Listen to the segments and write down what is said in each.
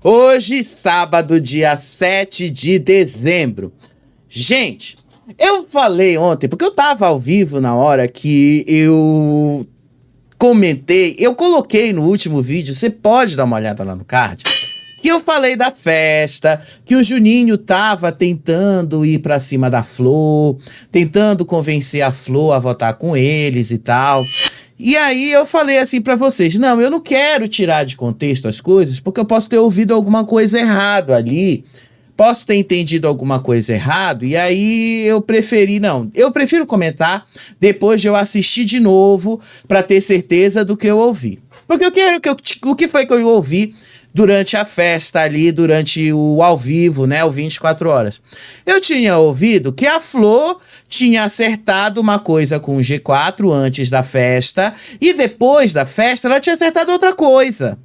Hoje, sábado, dia 7 de dezembro. Gente, eu falei ontem, porque eu tava ao vivo na hora que eu comentei, eu coloquei no último vídeo, você pode dar uma olhada lá no card, que eu falei da festa, que o Juninho tava tentando ir pra cima da Flor, tentando convencer a Flor a votar com eles e tal. E aí eu falei assim pra vocês, não, eu não quero tirar de contexto as coisas, porque eu posso ter ouvido alguma coisa errado ali, posso ter entendido alguma coisa errado, e aí eu prefiro comentar depois de eu assistir de novo pra ter certeza do que eu ouvi. Porque eu quero o que foi que eu ouvi durante a festa ali, durante o ao vivo, né, o 24 horas. Eu tinha ouvido que a Flor tinha acertado uma coisa com o G4 antes da festa, e depois da festa ela tinha acertado outra coisa.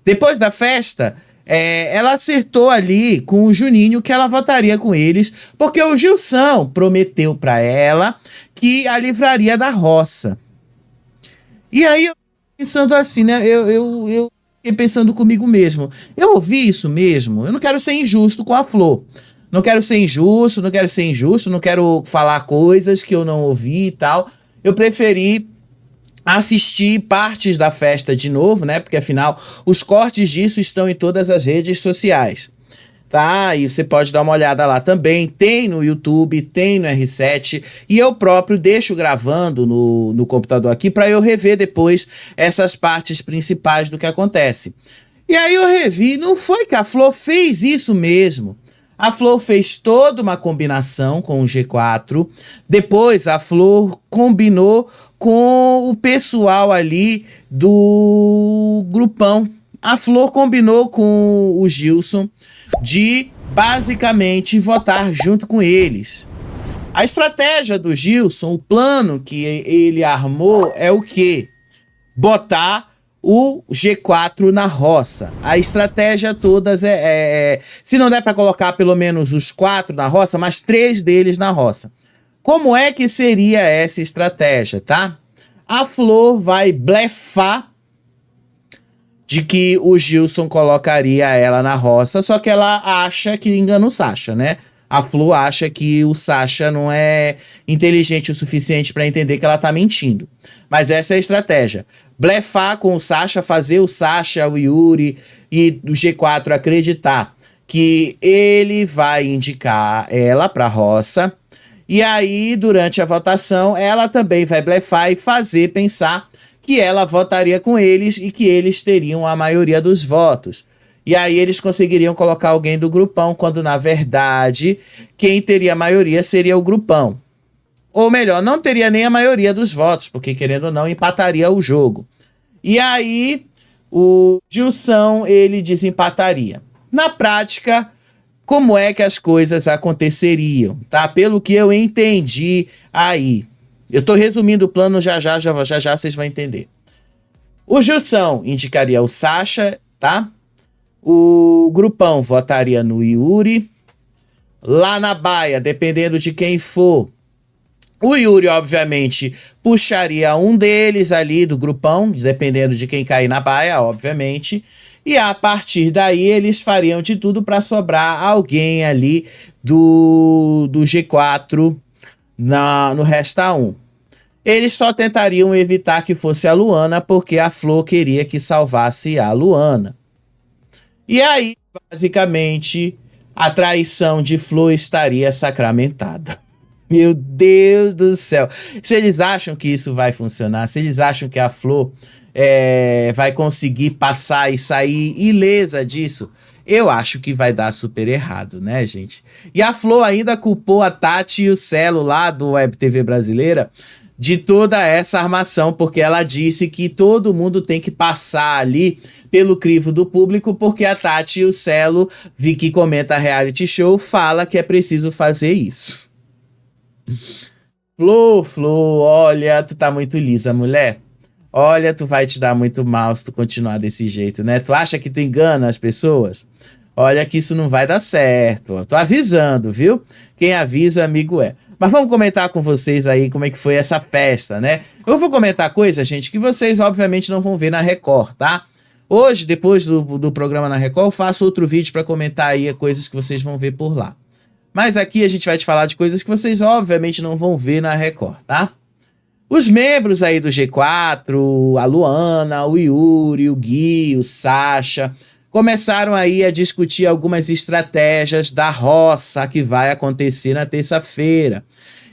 Depois da festa, ela acertou ali com o Juninho que ela votaria com eles, porque o Gilson prometeu pra ela que a livraria da roça. E aí eu pensando assim, né, eu fiquei pensando comigo mesmo, eu ouvi isso mesmo? Eu não quero ser injusto com a Flor. Não quero ser injusto, não quero falar coisas que eu não ouvi e tal. Eu preferi assistir partes da festa de novo, né? Porque afinal, os cortes disso estão em todas as redes sociais. Tá? E você pode dar uma olhada lá também. Tem no YouTube, tem no R7. E eu próprio deixo gravando no computador aqui para eu rever depois essas partes principais do que acontece. E aí eu revi, não foi que a Flor fez isso mesmo. A Flor fez toda uma combinação com o G4. Depois a Flor combinou com o pessoal ali do grupão. A Flor combinou com o Gilson de basicamente votar junto com eles. A estratégia do Gilson, o plano que ele armou é o quê? Botar o G4 na roça. A estratégia todas se não der para colocar pelo menos os 4 na roça, mas 3 deles na roça. Como é que seria essa estratégia, tá? A Flor vai blefar de que o Gilson colocaria ela na roça, só que ela acha que engana o Sacha, né? A Flor acha que o Sacha não é inteligente o suficiente para entender que ela tá mentindo. Mas essa é a estratégia. Blefar com o Sacha, fazer o Sacha, o Yuri e o G4 acreditar que ele vai indicar ela pra roça. E aí, durante a votação, ela também vai blefar e fazer pensar que ela votaria com eles e que eles teriam a maioria dos votos. E aí eles conseguiriam colocar alguém do grupão, quando na verdade quem teria a maioria seria o grupão. Ou melhor, não teria nem a maioria dos votos, porque querendo ou não empataria o jogo. E aí o Gilson ele desempataria. Na prática, como é que as coisas aconteceriam, tá? Pelo que eu entendi aí. Eu tô resumindo o plano, já vocês vão entender. O Gilson indicaria o Sacha, tá? O grupão votaria no Yuri. Lá na baia, dependendo de quem for, o Yuri, obviamente, puxaria um deles ali do grupão, dependendo de quem cair na baia, obviamente. E a partir daí, eles fariam de tudo para sobrar alguém ali do G4 no Resta 1. Eles só tentariam evitar que fosse a Luana, porque a Flor queria que salvasse a Luana. E aí, basicamente, a traição de Flor estaria sacramentada. Meu Deus do céu. Se eles acham que isso vai funcionar, se eles acham que a Flor vai conseguir passar e sair ilesa disso, eu acho que vai dar super errado, né, gente? E a Flor ainda culpou a Tati e o Celo lá do Web TV Brasileira de toda essa armação, porque ela disse que todo mundo tem que passar ali pelo crivo do público, porque a Tati e o Celo, que comenta reality show, fala que é preciso fazer isso. Flor, olha, tu tá muito lisa, mulher. Olha, tu vai te dar muito mal se tu continuar desse jeito, né? Tu acha que tu engana as pessoas? Olha que isso não vai dar certo. Ó. Tô avisando, viu? Quem avisa, amigo é. Mas vamos comentar com vocês aí como é que foi essa festa, né? Eu vou comentar coisas, gente, que vocês obviamente não vão ver na Record, tá? Hoje, depois do programa na Record, eu faço outro vídeo para comentar aí coisas que vocês vão ver por lá. Mas aqui a gente vai te falar de coisas que vocês obviamente não vão ver na Record, tá? Os membros aí do G4, a Luana, o Yuri, o Gui, o Sasha, começaram aí a discutir algumas estratégias da roça que vai acontecer na terça-feira.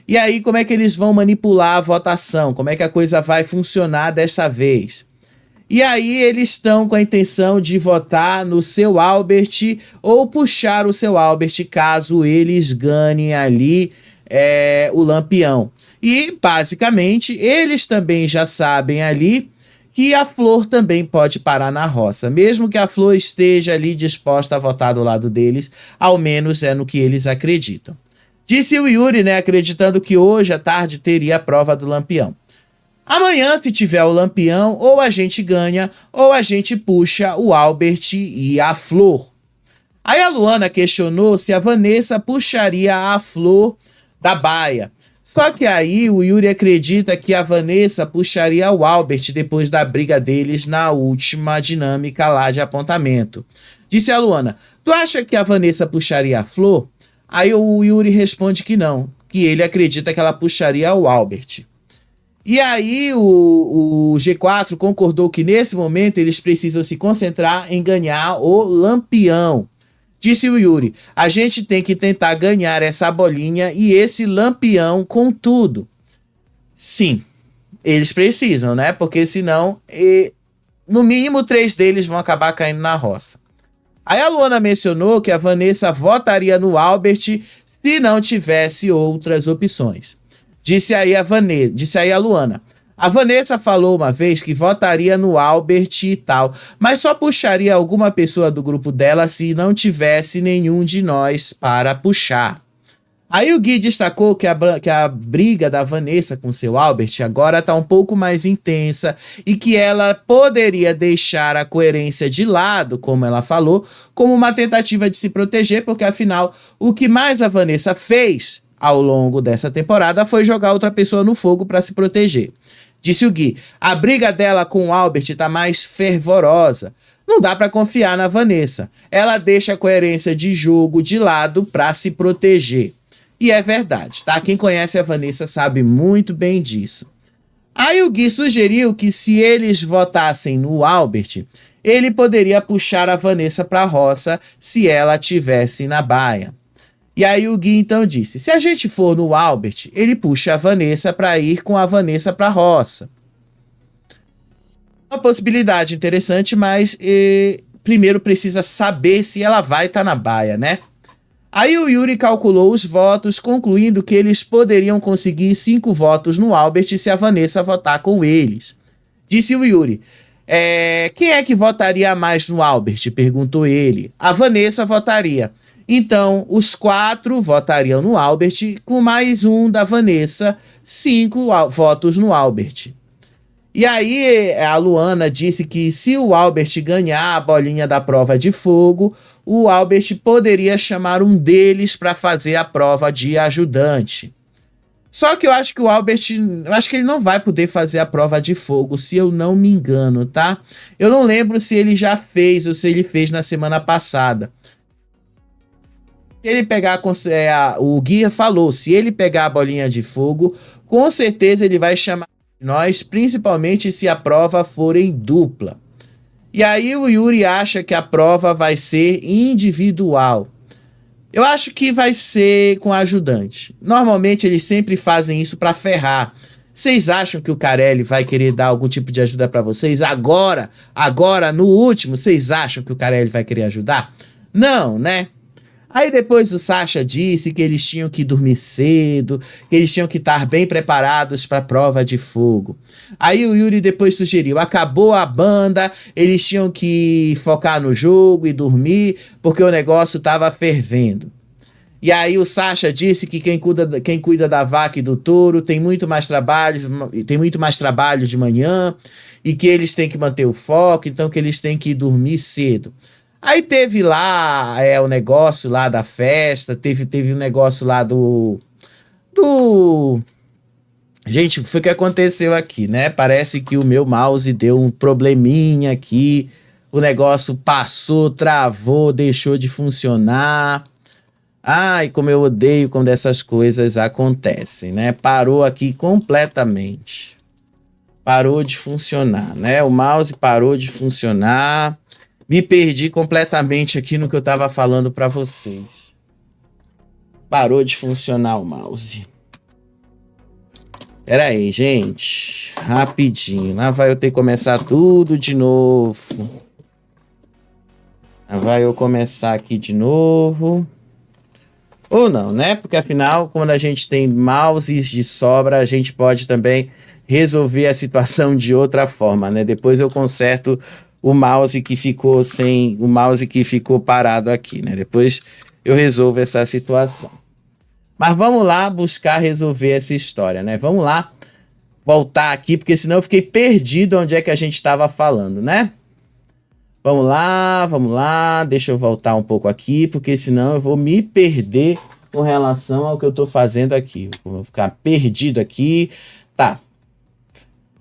E aí, como é que eles vão manipular a votação? Como é que a coisa vai funcionar dessa vez? E aí eles estão com a intenção de votar no seu Albert ou puxar o seu Albert caso eles ganhem ali o Lampião. E, basicamente, eles também já sabem ali que a Flor também pode parar na roça. Mesmo que a Flor esteja ali disposta a votar do lado deles, ao menos é no que eles acreditam. Disse o Yuri, né, acreditando que hoje à tarde teria a prova do Lampião. Amanhã, se tiver o Lampião, ou a gente ganha, ou a gente puxa o Albert e a Flor. Aí a Luana questionou se a Vanessa puxaria a Flor da baia. Só que aí o Yuri acredita que a Vanessa puxaria o Albert depois da briga deles na última dinâmica lá de apontamento. Disse a Luana, tu acha que a Vanessa puxaria a Flor? Aí o Yuri responde que não, que ele acredita que ela puxaria o Albert. E aí o G4 concordou que nesse momento eles precisam se concentrar em ganhar o Lampião. Disse o Yuri, a gente tem que tentar ganhar essa bolinha e esse Lampião com tudo. Sim, eles precisam, né? Porque senão, no mínimo 3 deles vão acabar caindo na roça. Aí a Luana mencionou que a Vanessa votaria no Albert se não tivesse outras opções. Disse aí a Luana. A Vanessa falou uma vez que votaria no Albert e tal, mas só puxaria alguma pessoa do grupo dela se não tivesse nenhum de nós para puxar. Aí o Gui destacou que a briga da Vanessa com seu Albert agora está um pouco mais intensa e que ela poderia deixar a coerência de lado, como ela falou, como uma tentativa de se proteger, porque afinal, o que mais a Vanessa fez ao longo dessa temporada foi jogar outra pessoa no fogo para se proteger. Disse o Gui, a briga dela com o Albert tá mais fervorosa. Não dá para confiar na Vanessa. Ela deixa a coerência de jogo de lado para se proteger. E é verdade, tá? Quem conhece a Vanessa sabe muito bem disso. Aí o Gui sugeriu que se eles votassem no Albert, ele poderia puxar a Vanessa para a roça se ela tivesse na baia. E aí o Gui então disse, se a gente for no Albert, ele puxa a Vanessa para ir com a Vanessa para a roça. Uma possibilidade interessante, mas primeiro precisa saber se ela vai estar na baia, né? Aí o Yuri calculou os votos, concluindo que eles poderiam conseguir 5 votos no Albert se a Vanessa votar com eles. Disse o Yuri, quem é que votaria mais no Albert? Perguntou ele. A Vanessa votaria. Então, os 4 votariam no Albert, com mais um da Vanessa, 5 votos no Albert. E aí a Luana disse que se o Albert ganhar a bolinha da prova de fogo, o Albert poderia chamar um deles para fazer a prova de ajudante. Só que eu acho que o Albert, ele não vai poder fazer a prova de fogo, se eu não me engano, tá? Eu não lembro se ele já fez ou se ele fez na semana passada. Se ele pegar, o guia falou, se ele pegar a bolinha de fogo, com certeza ele vai chamar nós, principalmente se a prova for em dupla. E aí o Yuri acha que a prova vai ser individual. Eu acho que vai ser com ajudante. Normalmente eles sempre fazem isso para ferrar. Vocês acham que o Carelli vai querer dar algum tipo de ajuda para vocês? Agora, no último, vocês acham que o Carelli vai querer ajudar? Não, né? Aí depois o Sasha disse que eles tinham que dormir cedo, que eles tinham que estar bem preparados para a prova de fogo. Aí o Yuri depois sugeriu, acabou a banda, eles tinham que focar no jogo e dormir, porque o negócio estava fervendo. E aí o Sasha disse que quem cuida da vaca e do touro tem muito mais trabalho de manhã, e que eles têm que manter o foco, então que eles têm que dormir cedo. Aí teve lá o negócio lá da festa, teve um negócio lá do... Gente, foi o que aconteceu aqui, né? Parece que o meu mouse deu um probleminha aqui o negócio passou, travou, deixou de funcionar. Ai, como eu odeio quando essas coisas acontecem, né? Parou aqui completamente. Parou de funcionar, né? O mouse parou de funcionar. Me perdi completamente aqui no que eu estava falando para vocês. Parou de funcionar o mouse. Pera aí, gente. Rapidinho. Lá vai eu ter que começar tudo de novo. Lá vai eu começar aqui de novo. Ou não, né? Porque afinal, quando a gente tem mouses de sobra, a gente pode também resolver a situação de outra forma, né? Depois eu conserto o mouse que ficou parado aqui, né? Depois eu resolvo essa situação. Mas vamos lá buscar resolver essa história, né? Vamos lá voltar aqui, porque senão eu fiquei perdido onde é que a gente estava falando, né? Vamos lá, deixa eu voltar um pouco aqui, porque senão eu vou me perder com relação ao que eu tô fazendo aqui. Vou ficar perdido aqui. Tá.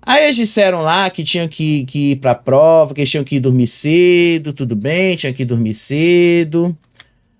Aí eles disseram lá que tinham que ir pra prova, que eles tinham que ir dormir cedo, tudo bem, tinha que ir dormir cedo.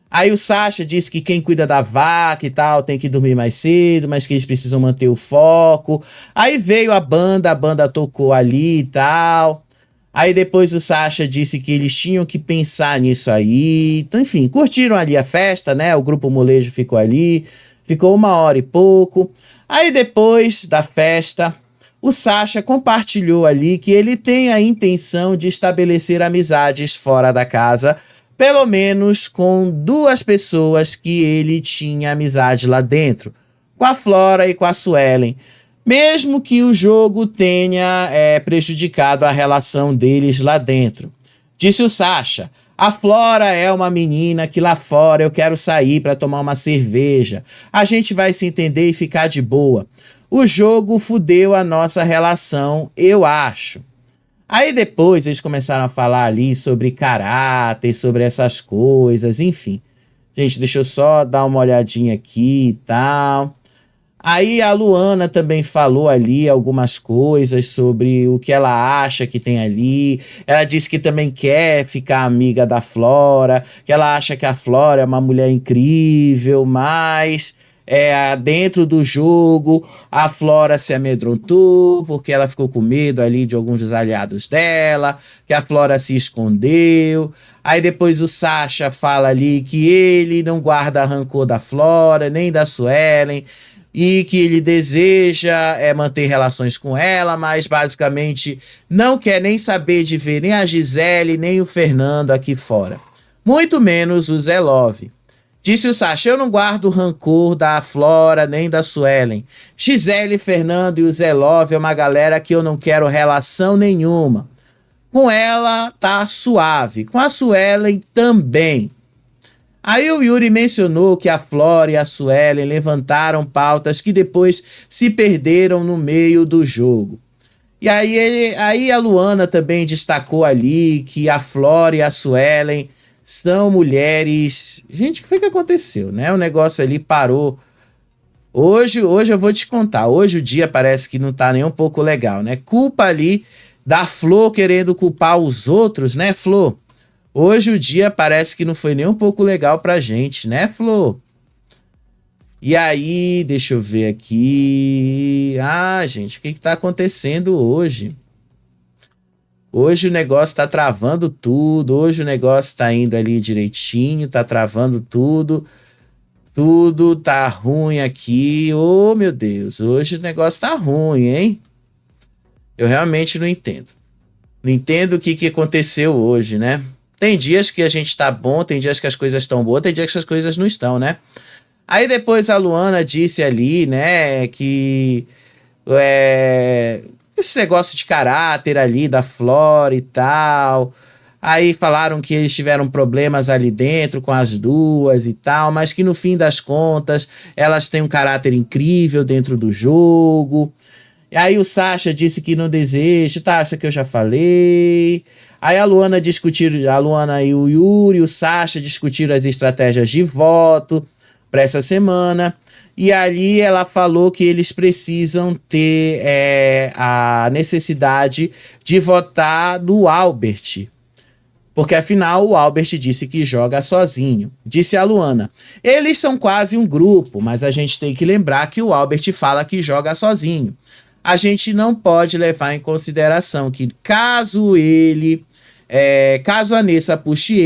Aí o Sasha disse que quem cuida da vaca e tal tem que dormir mais cedo, mas que eles precisam manter o foco. Aí veio a banda tocou ali e tal. Aí depois o Sasha disse que eles tinham que pensar nisso aí. Então, enfim, curtiram ali a festa, né? O grupo molejo ficou ali, ficou 1 hora e pouco. Aí depois da festa, o Sasha compartilhou ali que ele tem a intenção de estabelecer amizades fora da casa, pelo menos com 2 pessoas que ele tinha amizade lá dentro, com a Flora e com a Suelen. Mesmo que o jogo tenha prejudicado a relação deles lá dentro. Disse o Sasha, a Flora é uma menina que lá fora eu quero sair para tomar uma cerveja. A gente vai se entender e ficar de boa. O jogo fudeu a nossa relação, eu acho. Aí depois eles começaram a falar ali sobre caráter, sobre essas coisas, enfim. Gente, deixa eu só dar uma olhadinha aqui e tal. Aí a Luana também falou ali algumas coisas sobre o que ela acha que tem ali. Ela disse que também quer ficar amiga da Flora, que ela acha que a Flora é uma mulher incrível, mas dentro do jogo a Flora se amedrontou porque ela ficou com medo ali de alguns dos aliados dela, que a Flora se escondeu. Aí depois o Sasha fala ali que ele não guarda rancor da Flora, nem da Suelen, e que ele deseja manter relações com ela, mas basicamente não quer nem saber de ver nem a Gisele, nem o Fernando aqui fora. Muito menos o Zé Love. Disse o Sasha, eu não guardo rancor da Flora nem da Suelen. Gisele, Fernando e o Zé Love é uma galera que eu não quero relação nenhuma. Com ela tá suave, com a Suelen também. Aí o Yuri mencionou que a Flora e a Suelen levantaram pautas que depois se perderam no meio do jogo. E aí a Luana também destacou ali que a Flora e a Suelen são mulheres... Gente, o que foi que aconteceu, né? O negócio ali parou. Hoje eu vou te contar. Hoje o dia parece que não tá nem um pouco legal, né? Culpa ali da Flor querendo culpar os outros, né, Flor? Hoje o dia parece que não foi nem um pouco legal pra gente, né, Flor? E aí, deixa eu ver aqui... gente, o que tá acontecendo hoje? Hoje o negócio tá travando tudo, hoje o negócio tá indo ali direitinho, tá travando tudo. Tudo tá ruim aqui, oh meu Deus, hoje o negócio tá ruim, hein? Eu realmente não entendo. Não entendo o que aconteceu hoje, né? Tem dias que a gente tá bom, tem dias que as coisas estão boas, tem dias que as coisas não estão, né? Aí depois a Luana disse ali, né, que esse negócio de caráter ali da Flora e tal. Aí falaram que eles tiveram problemas ali dentro com as duas e tal, mas que no fim das contas elas têm um caráter incrível dentro do jogo. E aí o Sasha disse que não deseja, tá, isso que eu já falei. Aí a Luana e o Yuri, o Sasha discutiram as estratégias de voto para essa semana. E ali ela falou que eles precisam ter a necessidade de votar no Albert. porque afinal o Albert disse que joga sozinho. Disse a Luana: eles são quase um grupo, mas a gente tem que lembrar que o Albert fala que joga sozinho. A gente não pode levar em consideração que caso a Nessa puxe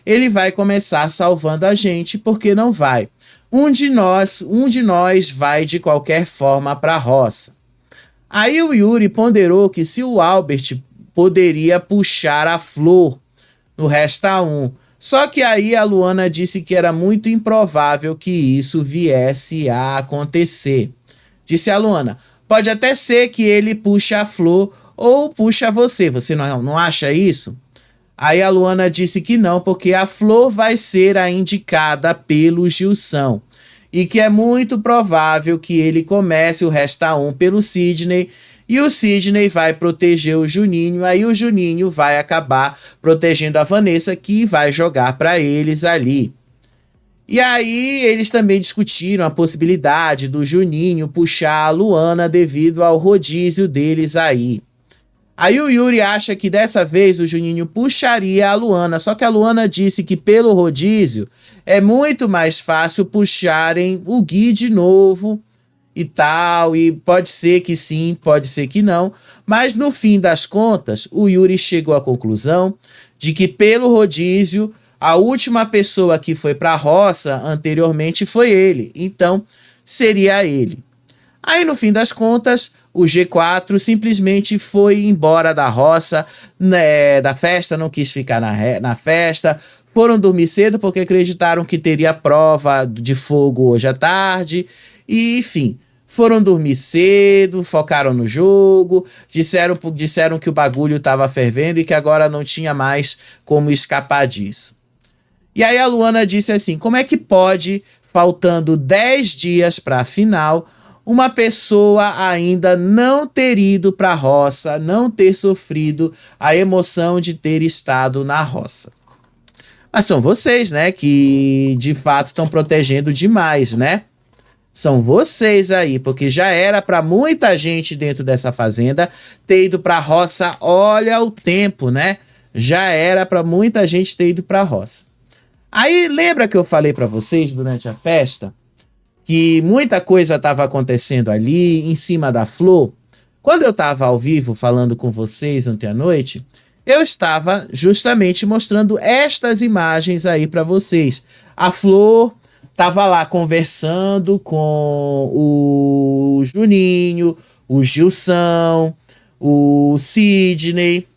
ele vai começar salvando a gente, porque não vai. Um de nós vai de qualquer forma para a roça. Aí o Yuri ponderou que se o Albert poderia puxar a Flor no Resta 1. Só que aí a Luana disse que era muito improvável que isso viesse a acontecer. Disse a Luana: pode até ser que ele puxe a Flor ou puxa você. Você não acha isso? Aí a Luana disse que não, porque a Flor vai ser a indicada pelo Gilson. E que é muito provável que ele comece o Resta 1 pelo Sidney. E o Sidney vai proteger o Juninho, aí o Juninho vai acabar protegendo a Vanessa, que vai jogar para eles ali. E aí eles também discutiram a possibilidade do Juninho puxar a Luana devido ao rodízio deles aí. Aí o Yuri acha que dessa vez o Juninho puxaria a Luana, só que a Luana disse que pelo rodízio é muito mais fácil puxarem o Gui de novo e tal, e pode ser que sim, pode ser que não, mas no fim das contas, o Yuri chegou à conclusão de que pelo rodízio, a última pessoa que foi para a roça anteriormente foi ele, então seria ele. Aí no fim das contas, o G4 simplesmente foi embora da roça, né, da festa, não quis ficar na festa, foram dormir cedo porque acreditaram que teria prova de fogo hoje à tarde, e enfim, foram dormir cedo, focaram no jogo, disseram que o bagulho estava fervendo e que agora não tinha mais como escapar disso. E aí a Luana disse assim: como é que pode, faltando 10 dias para a final, uma pessoa ainda não ter ido para a roça, não ter sofrido a emoção de ter estado na roça? Mas são vocês, né, que de fato estão protegendo demais, né? São vocês aí, porque já era para muita gente dentro dessa fazenda ter ido para a roça. Olha o tempo, né? Já era para muita gente ter ido para a roça. Aí lembra que eu falei para vocês durante a festa que muita coisa estava acontecendo ali em cima da Flor? Quando eu estava ao vivo falando com vocês ontem à noite, eu estava justamente mostrando estas imagens aí para vocês. A Flor estava lá conversando com o Juninho, o Gilson, o Sidney,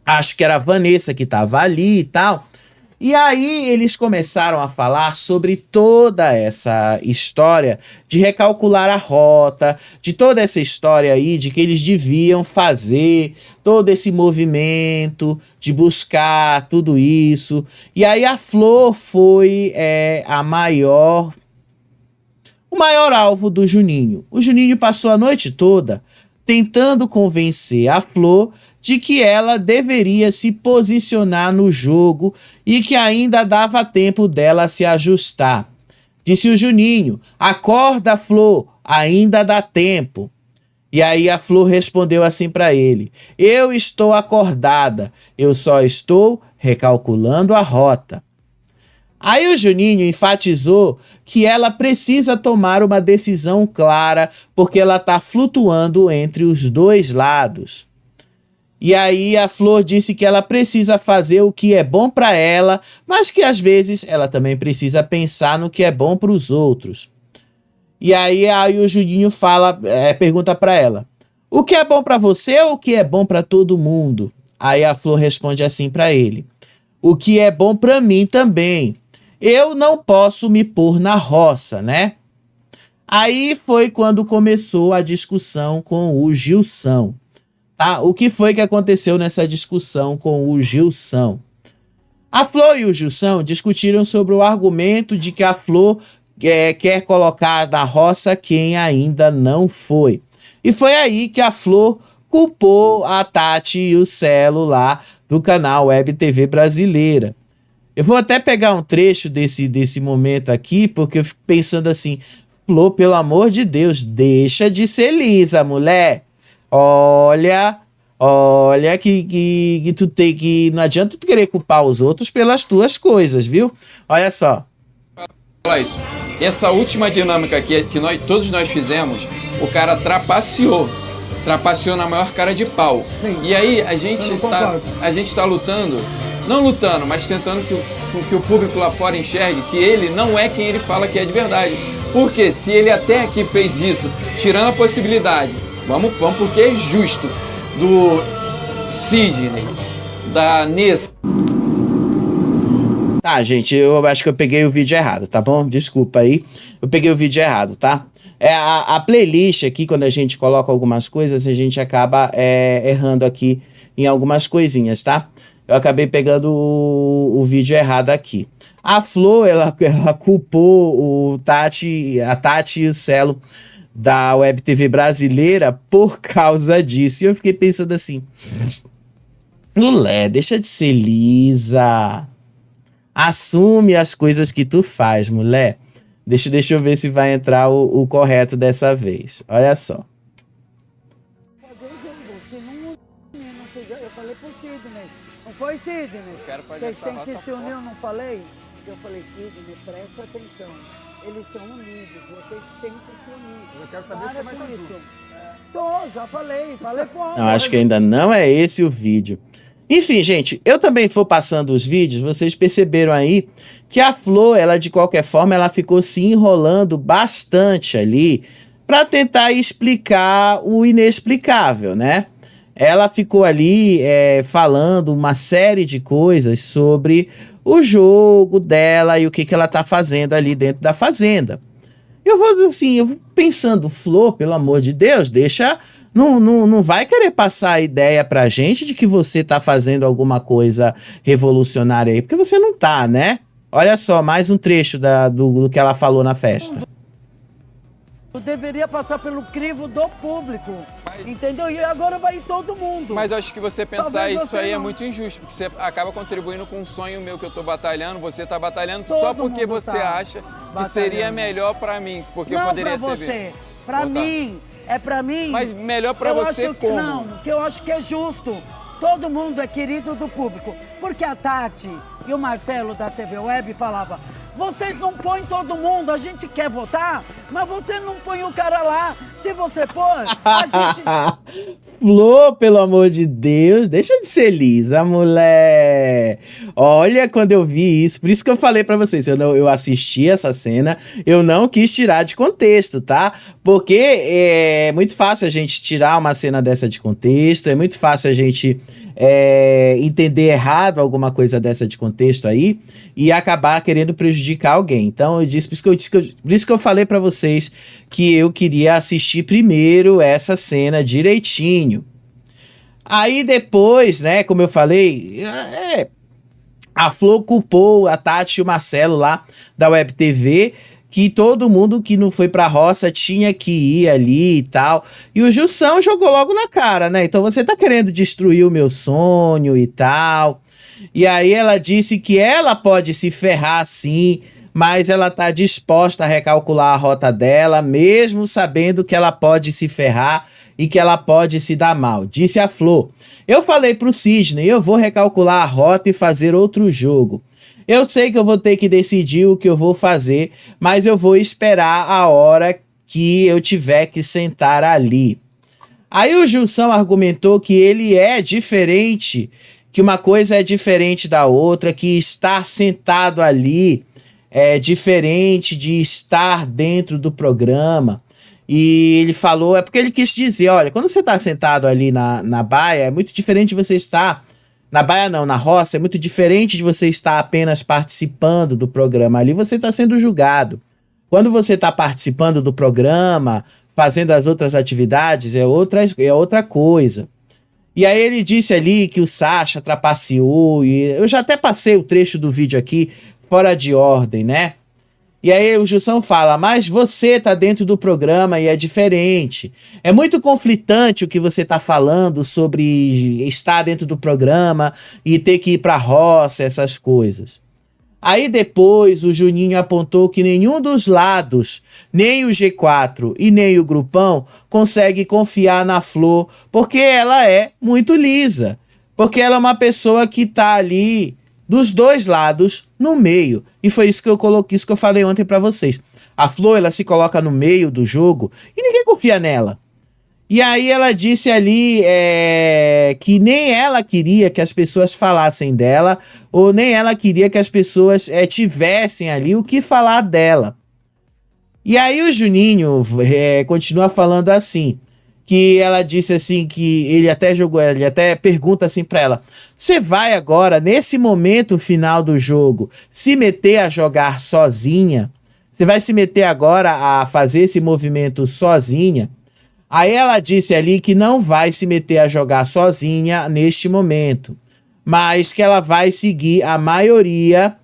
acho que era a Vanessa que estava ali e tal. E aí eles começaram a falar sobre toda essa história de recalcular a rota, de toda essa história aí de que eles deviam fazer todo esse movimento de buscar tudo isso. E aí a Flor foi o maior alvo do Juninho. O Juninho passou a noite toda tentando convencer a Flor de que ela deveria se posicionar no jogo e que ainda dava tempo dela se ajustar. Disse o Juninho: acorda, Flor, ainda dá tempo. E aí a Flor respondeu assim para ele: eu estou acordada, eu só estou recalculando a rota. Aí o Juninho enfatizou que ela precisa tomar uma decisão clara porque ela está flutuando entre os dois lados. E aí a Flor disse que ela precisa fazer o que é bom para ela, mas que às vezes ela também precisa pensar no que é bom para os outros. E aí o Juninho pergunta para ela: o que é bom para você ou o que é bom para todo mundo? Aí a Flor responde assim para ele: o que é bom para mim também. Eu não posso me pôr na roça, né? Aí foi quando começou a discussão com o Gilson. Tá? O que foi que aconteceu nessa discussão com o Gilson? A Flor e o Gilson discutiram sobre o argumento de que a Flor quer colocar na roça quem ainda não foi. E foi aí que a Flor culpou a Tati e o Celo lá do canal Web TV Brasileira. Eu vou até pegar um trecho desse momento aqui, porque eu fico pensando assim: Flor, pelo amor de Deus, deixa de ser lisa, mulher. Olha, Olha que tu tem que... Não adianta tu querer culpar os outros pelas tuas coisas, viu? Olha só. Olha isso. Essa última dinâmica aqui que todos nós fizemos, o cara trapaceou na maior cara de pau. Sim. E aí a gente tá lutando, não lutando, mas tentando que o público lá fora enxergue que ele não é quem ele fala que é de verdade. Porque se ele até aqui fez isso, tirando a possibilidade, vamos porque é justo, do Sidney, da Nessa. Tá, gente, eu acho que eu peguei o vídeo errado, tá bom? Desculpa aí, eu peguei o vídeo errado, tá? A playlist aqui, quando a gente coloca algumas coisas, a gente acaba errando aqui em algumas coisinhas, tá? Eu acabei pegando o vídeo errado aqui. A Flor, ela culpou a Tati e o Celo da Web TV brasileira por causa disso. E eu fiquei pensando assim, mulher, deixa de ser lisa. Assume as coisas que tu faz, mulher. Deixa eu ver se vai entrar o correto dessa vez. Olha só. Eu falei pro Sidney. Não foi, Sidney? Vocês têm que se unir, eu não falei? Eu falei, Sidney, presta atenção. Eles são unidos, vocês têm que se unir. Eu quero saber se você vai estar junto. Já falei com a... Não, acho que ainda não é esse o vídeo. Enfim, gente, eu também vou passando os vídeos, vocês perceberam aí que a Flor, ela de qualquer forma, ela ficou se enrolando bastante ali para tentar explicar o inexplicável, né? Ela ficou ali falando uma série de coisas sobre o jogo dela e o que ela tá fazendo ali dentro da fazenda. Eu vou assim, eu pensando, Flor, pelo amor de Deus, deixa... Não vai querer passar a ideia pra gente de que você tá fazendo alguma coisa revolucionária aí, porque você não tá, né? Olha só, mais um trecho do que ela falou na festa. Eu deveria passar pelo crivo do público, entendeu? E agora vai ir todo mundo. Mas eu acho que você pensar Talvez isso você aí não. É muito injusto, porque você acaba contribuindo com um sonho meu que eu tô batalhando, você tá batalhando Todo só porque mundo você tá acha que batalhando. seria melhor pra mim, porque eu Não poderia pra ser... você, pra mim. É pra mim. Mas melhor pra eu você acho como? Não, que eu acho que é justo. Todo mundo é querido do público. Porque a Tati e o Marcelo da TV Web falavam, vocês não põem todo mundo, a gente quer votar, mas você não põe o cara lá. Se você for, a gente... Flor, pelo amor de Deus, deixa de ser lisa, mulher. Olha, quando eu vi isso, por isso que eu falei pra vocês, eu assisti essa cena, eu não quis tirar de contexto, tá? Porque é muito fácil a gente tirar uma cena dessa de contexto, é muito fácil a gente entender errado alguma coisa dessa de contexto aí e acabar querendo prejudicar alguém. Então, por isso que eu falei pra vocês que eu queria assistir primeiro essa cena direitinho. Aí depois, né, como eu falei, a Flor culpou a Tati e o Marcelo lá da Web TV, que todo mundo que não foi pra roça tinha que ir ali e tal. E o Jussão jogou logo na cara, né? Então você tá querendo destruir o meu sonho e tal. E aí ela disse que ela pode se ferrar sim, mas ela tá disposta a recalcular a rota dela, mesmo sabendo que ela pode se ferrar e que ela pode se dar mal. Disse a Flor. Eu falei pro Sidney, eu vou recalcular a rota e fazer outro jogo. Eu sei que eu vou ter que decidir o que eu vou fazer, mas eu vou esperar a hora que eu tiver que sentar ali. Aí o Jussão argumentou que ele é diferente, que uma coisa é diferente da outra, que estar sentado ali é diferente de estar dentro do programa. E ele falou, é porque ele quis dizer, olha, quando você está sentado ali na baia, é muito diferente de você estar... Na baia não, na roça, é muito diferente de você estar apenas participando do programa. Ali você está sendo julgado. Quando você está participando do programa, fazendo as outras atividades, é outra coisa. E aí ele disse ali que o Sacha trapaceou, e eu já até passei o trecho do vídeo aqui, fora de ordem, né? E aí o Jussão fala, mas você tá dentro do programa e é diferente. É muito conflitante o que você tá falando sobre estar dentro do programa e ter que ir pra roça, essas coisas. Aí depois o Juninho apontou que nenhum dos lados, nem o G4 e nem o grupão, consegue confiar na Flor, porque ela é muito lisa. Porque ela é uma pessoa que tá ali dos dois lados, no meio. E foi isso que eu coloquei, isso que eu falei ontem pra vocês. A Flor, ela se coloca no meio do jogo e ninguém confia nela. E aí ela disse ali que nem ela queria que as pessoas falassem dela, ou nem ela queria que as pessoas tivessem ali o que falar dela. E aí o Juninho continua falando assim, que ela disse assim, que ele até pergunta assim pra ela: você vai agora, nesse momento final do jogo, se meter a jogar sozinha? Você vai se meter agora a fazer esse movimento sozinha? Aí ela disse ali que não vai se meter a jogar sozinha neste momento, mas que ela vai seguir a maioria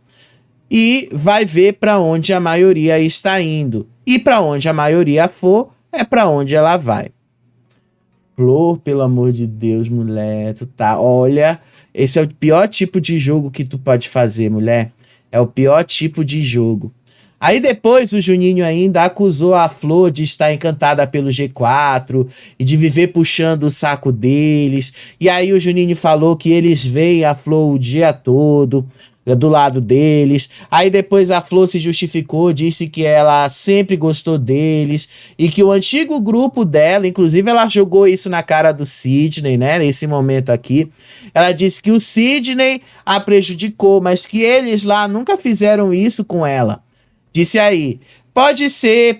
e vai ver para onde a maioria está indo. E para onde a maioria for, é para onde ela vai. Flor, pelo amor de Deus, mulher, tu tá... Olha, esse é o pior tipo de jogo que tu pode fazer, mulher. É o pior tipo de jogo. Aí depois o Juninho ainda acusou a Flor de estar encantada pelo G4 e de viver puxando o saco deles. E aí o Juninho falou que eles veem a Flor o dia todo do lado deles. Aí depois a Flor se justificou, disse que ela sempre gostou deles e que o antigo grupo dela, inclusive ela jogou isso na cara do Sidney, né, nesse momento aqui. Ela disse que o Sidney a prejudicou, mas que eles lá nunca fizeram isso com ela. Disse aí: pode ser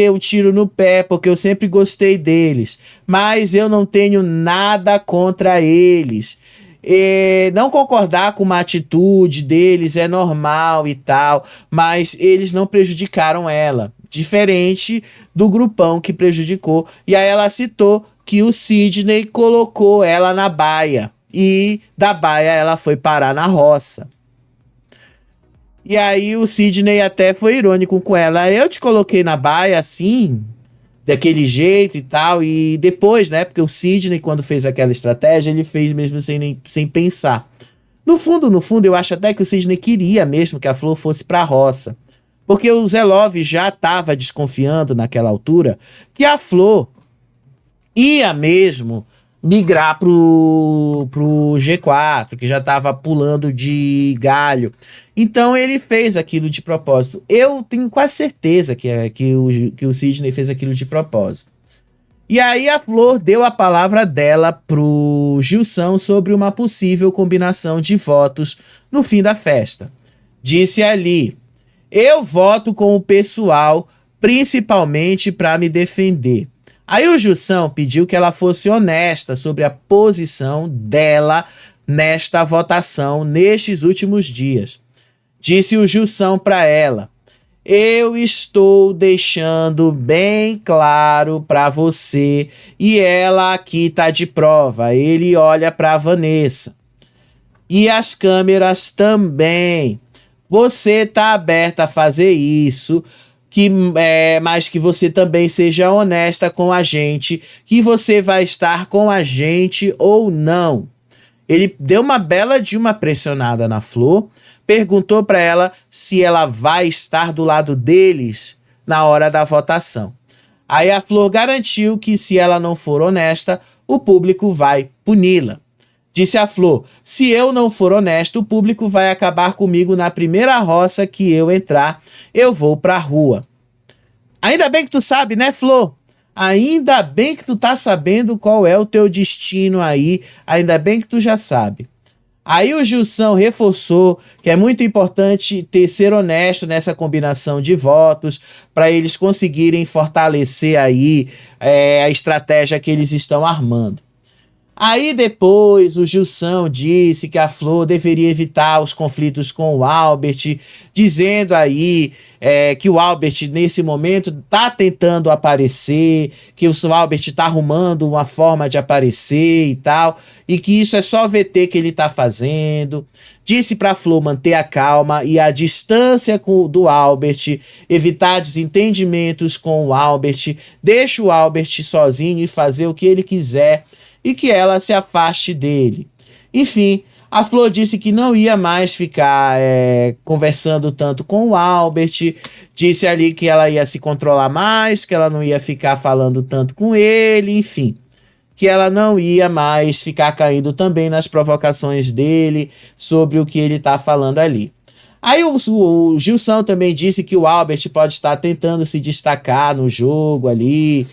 um tiro no pé, porque eu sempre gostei deles, mas eu não tenho nada contra eles. Não concordar com uma atitude deles é normal e tal, mas eles não prejudicaram ela, diferente do grupão que prejudicou. E aí ela citou que o Sidney colocou ela na baia, e da baia ela foi parar na roça. E aí o Sidney até foi irônico com ela: eu te coloquei na baia assim, daquele jeito e tal. E depois, né, porque o Sidney, quando fez aquela estratégia, ele fez mesmo sem pensar. No fundo, eu acho até que o Sidney queria mesmo que a Flor fosse pra roça. Porque o Zelov já estava desconfiando naquela altura que a Flor ia mesmo migrar pro G4, que já estava pulando de galho. Então ele fez aquilo de propósito. Eu tenho quase certeza que o Sidney fez aquilo de propósito. E aí a Flor deu a palavra dela pro Gilson sobre uma possível combinação de votos no fim da festa. Disse ali: eu voto com o pessoal, principalmente para me defender. Aí o Gilson pediu que ela fosse honesta sobre a posição dela nesta votação nestes últimos dias. Disse o Gilson para ela: eu estou deixando bem claro para você, e ela aqui tá de prova. Ele olha para Vanessa. E as câmeras também. Você tá aberta a fazer isso, mas que você também seja honesta com a gente, que você vai estar com a gente ou não. Ele deu uma bela de uma pressionada na Flor, perguntou para ela se ela vai estar do lado deles na hora da votação. Aí a Flor garantiu que se ela não for honesta, o público vai puni-la. Disse a Flor: se eu não for honesto, o público vai acabar comigo na primeira roça que eu entrar, eu vou pra rua. Ainda bem que tu sabe, né, Flor? Ainda bem que tu tá sabendo qual é o teu destino aí, ainda bem que tu já sabe. Aí o Gilson reforçou que é muito importante ser honesto nessa combinação de votos para eles conseguirem fortalecer aí a estratégia que eles estão armando. Aí depois o Gilson disse que a Flor deveria evitar os conflitos com o Albert, dizendo aí que o Albert nesse momento tá tentando aparecer, que o Albert tá arrumando uma forma de aparecer e tal, e que isso é só VT que ele tá fazendo. Disse pra Flor manter a calma e a distância do Albert, evitar desentendimentos com o Albert, deixa o Albert sozinho e fazer o que ele quiser, e que ela se afaste dele. Enfim, A Flor disse que não ia mais ficar conversando tanto com o Albert, disse ali que ela ia se controlar mais, que ela não ia ficar falando tanto com ele, enfim, que ela não ia mais ficar caindo também nas provocações dele sobre o que ele tá falando ali. Aí o Gilson também disse que o Albert pode estar tentando se destacar no jogo ali,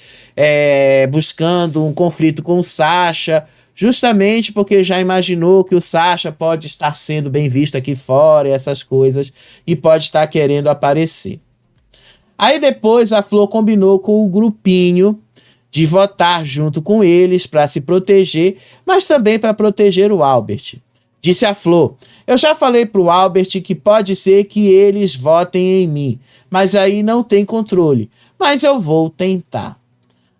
buscando um conflito com o Sasha, justamente porque já imaginou que o Sasha pode estar sendo bem visto aqui fora e essas coisas, e pode estar querendo aparecer. Aí depois a Flor combinou com o grupinho de votar junto com eles para se proteger, mas também para proteger o Albert. Disse a Flor: eu já falei pro Albert que pode ser que eles votem em mim, mas aí não tem controle, mas eu vou tentar.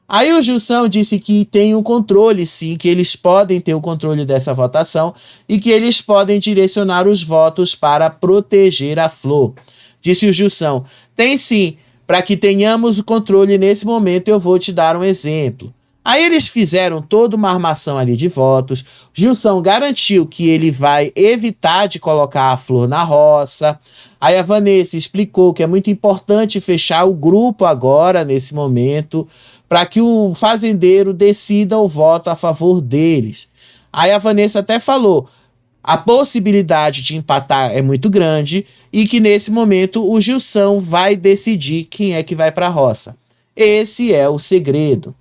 Aí o Gilson disse que tem um controle, sim, que eles podem ter o controle dessa votação e que eles podem direcionar os votos para proteger a Flor. Disse o Gilson: tem sim, para que tenhamos o controle nesse momento eu vou te dar um exemplo. Aí eles fizeram toda uma armação ali de votos. Gilson garantiu que ele vai evitar de colocar a Flor na roça. Aí a Vanessa explicou que é muito importante fechar o grupo agora, nesse momento, para que o fazendeiro decida o voto a favor deles. Aí a Vanessa até falou: a possibilidade de empatar é muito grande e que nesse momento o Gilson vai decidir quem é que vai para a roça. Esse é o segredo.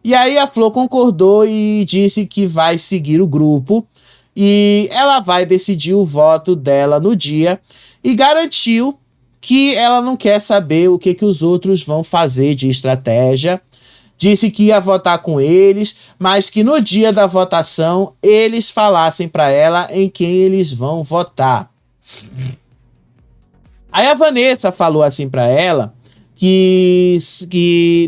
E aí a Flor concordou e disse que vai seguir o grupo e ela vai decidir o voto dela no dia e garantiu que ela não quer saber o que os outros vão fazer de estratégia. Disse que ia votar com eles, mas que no dia da votação eles falassem para ela em quem eles vão votar. Aí a Vanessa falou assim para ela que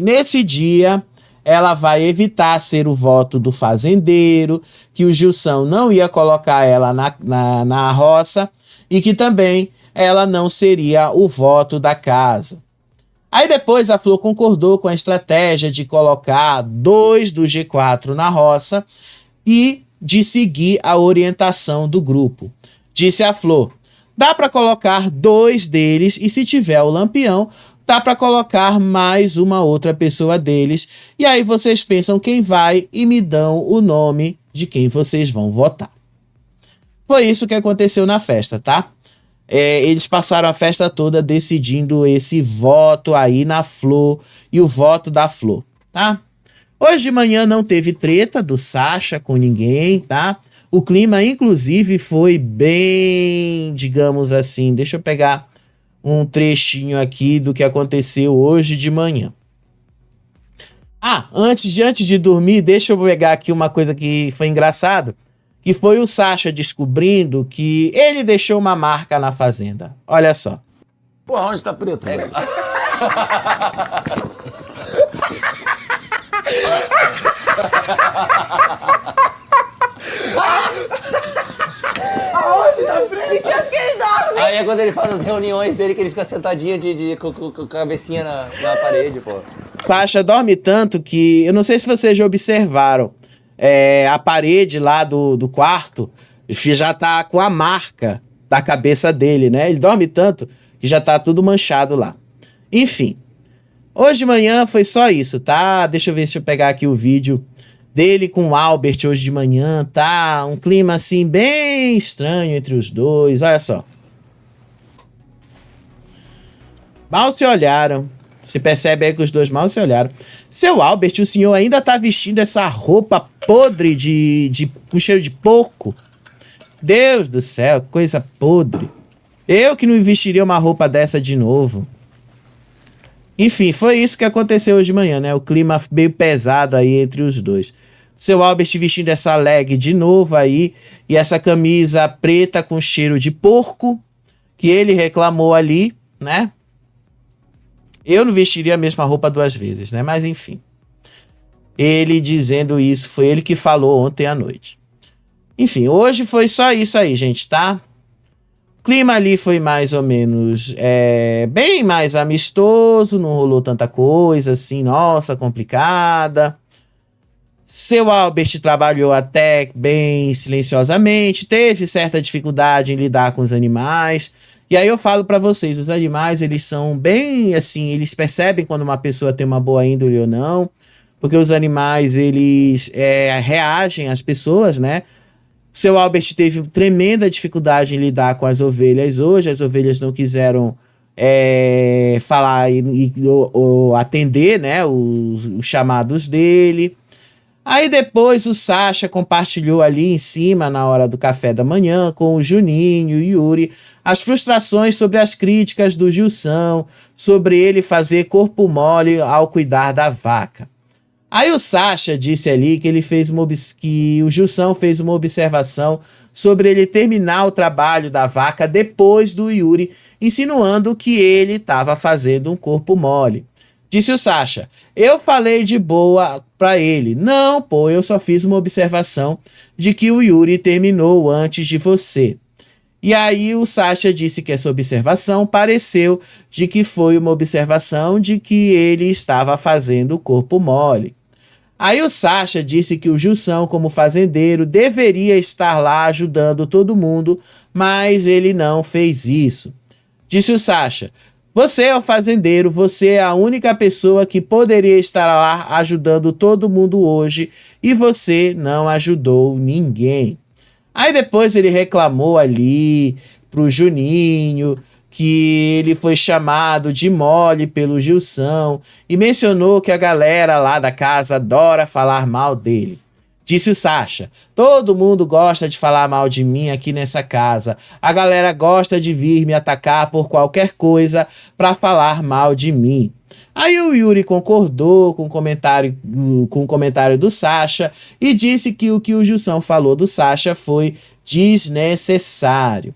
nesse dia ela vai evitar ser o voto do fazendeiro, que o Gilson não ia colocar ela na roça e que também ela não seria o voto da casa. Aí depois a Flor concordou com a estratégia de colocar 2 do G4 na roça e de seguir a orientação do grupo. Disse a Flor: dá para colocar 2 deles e se tiver o Lampião, dá para colocar mais uma outra pessoa deles. E aí vocês pensam quem vai e me dão o nome de quem vocês vão votar. Foi isso que aconteceu na festa, tá? Eles passaram a festa toda decidindo esse voto aí na Flor e o voto da Flor, tá? Hoje de manhã não teve treta do Sasha com ninguém, tá? O clima, inclusive, foi bem, digamos assim, deixa eu pegar um trechinho aqui do que aconteceu hoje de manhã. Antes de dormir, deixa eu pegar aqui uma coisa que foi engraçado, que foi o Sasha descobrindo que ele deixou uma marca na fazenda. Olha só. Porra, onde tá preto, velho? Aonde tá preto? Aí é quando ele faz as reuniões dele, que ele fica sentadinho com a cabecinha na parede, pô. Sasha dorme tanto que, eu não sei se vocês já observaram, a parede lá do quarto já tá com a marca da cabeça dele, né? Ele dorme tanto que já tá tudo manchado lá. Enfim, hoje de manhã foi só isso, tá? Deixa eu pegar aqui o vídeo dele com o Albert hoje de manhã, tá? Um clima assim bem estranho entre os dois, olha só. Mal se olharam. Se percebe aí que os dois mal se olharam. Seu Albert, o senhor ainda tá vestindo essa roupa podre com cheiro de porco? Deus do céu, coisa podre. Eu que não vestiria uma roupa dessa de novo. Enfim, foi isso que aconteceu hoje de manhã, né? O clima meio pesado aí entre os dois. Seu Albert vestindo essa leg de novo aí e essa camisa preta com cheiro de porco que ele reclamou ali, né? Eu não vestiria a mesma roupa 2 vezes, né? Mas enfim. Ele dizendo isso, foi ele que falou ontem à noite. Enfim, hoje foi só isso aí, gente, tá? O clima ali foi mais ou menos bem mais amistoso, não rolou tanta coisa assim, nossa, complicada. Seu Albert trabalhou até bem silenciosamente, teve certa dificuldade em lidar com os animais. E aí eu falo pra vocês, os animais, eles são bem, assim, eles percebem quando uma pessoa tem uma boa índole ou não, porque os animais, eles reagem às pessoas, né? Seu Albert teve tremenda dificuldade em lidar com as ovelhas hoje, as ovelhas não quiseram falar ou atender, né, os chamados dele. Aí depois o Sasha compartilhou ali em cima, na hora do café da manhã, com o Juninho e o Yuri, as frustrações sobre as críticas do Gilson, sobre ele fazer corpo mole ao cuidar da vaca. Aí o Sasha disse ali que o Gilson fez uma observação sobre ele terminar o trabalho da vaca depois do Yuri, insinuando que ele estava fazendo um corpo mole. Disse o Sasha, eu falei de boa pra ele. Não, pô, eu só fiz uma observação de que o Yuri terminou antes de você. E aí o Sasha disse que essa observação pareceu de que foi uma observação de que ele estava fazendo o corpo mole. Aí o Sasha disse que o Gilson, como fazendeiro, deveria estar lá ajudando todo mundo, mas ele não fez isso. Disse o Sasha, você é o fazendeiro, você é a única pessoa que poderia estar lá ajudando todo mundo hoje e você não ajudou ninguém. Aí depois ele reclamou ali pro Juninho que ele foi chamado de mole pelo Gilson e mencionou que a galera lá da casa adora falar mal dele. Disse o Sasha, todo mundo gosta de falar mal de mim aqui nessa casa. A galera gosta de vir me atacar por qualquer coisa para falar mal de mim. Aí o Yuri concordou com o comentário do Sasha e disse que o Gilson falou do Sasha foi desnecessário.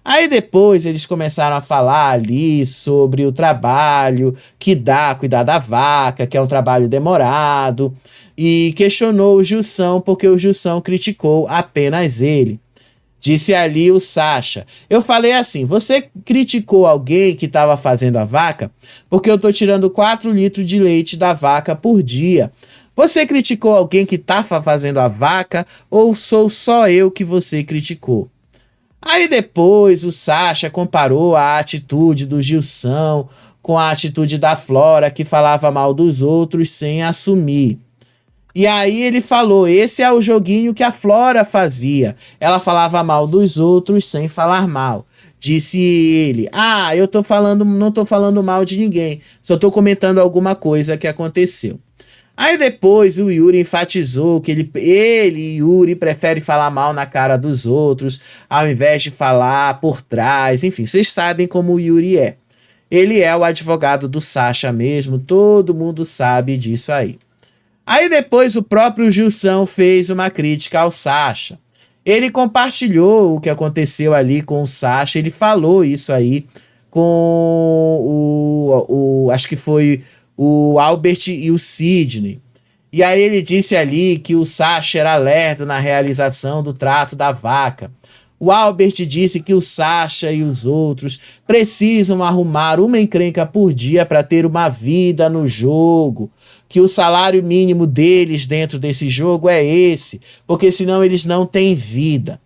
Aí depois eles começaram a falar ali sobre o trabalho que dá cuidar da vaca, que é um trabalho demorado, e questionou o Gilson porque o Gilson criticou apenas ele. Disse ali o Sasha, eu falei assim, você criticou alguém que estava fazendo a vaca porque eu estou tirando 4 litros de leite da vaca por dia. Você criticou alguém que estava fazendo a vaca ou sou só eu que você criticou? Aí depois o Sasha comparou a atitude do Gilson com a atitude da Flora, que falava mal dos outros sem assumir. E aí ele falou, esse é o joguinho que a Flora fazia. Ela falava mal dos outros sem falar mal. Disse ele, não tô falando mal de ninguém, só tô comentando alguma coisa que aconteceu. Aí depois o Yuri enfatizou que ele e Yuri prefere falar mal na cara dos outros ao invés de falar por trás. Enfim, vocês sabem como o Yuri é. Ele é o advogado do Sasha mesmo, todo mundo sabe disso aí. Aí depois o próprio Gilson fez uma crítica ao Sasha. Ele compartilhou o que aconteceu ali com o Sasha, ele falou isso aí com acho que foi o Albert e o Sidney. E aí ele disse ali que o Sasha era lerdo na realização do trato da vaca. O Albert disse que o Sasha e os outros precisam arrumar uma encrenca por dia para ter uma vida no jogo, que o salário mínimo deles dentro desse jogo é esse, porque senão eles não têm vida.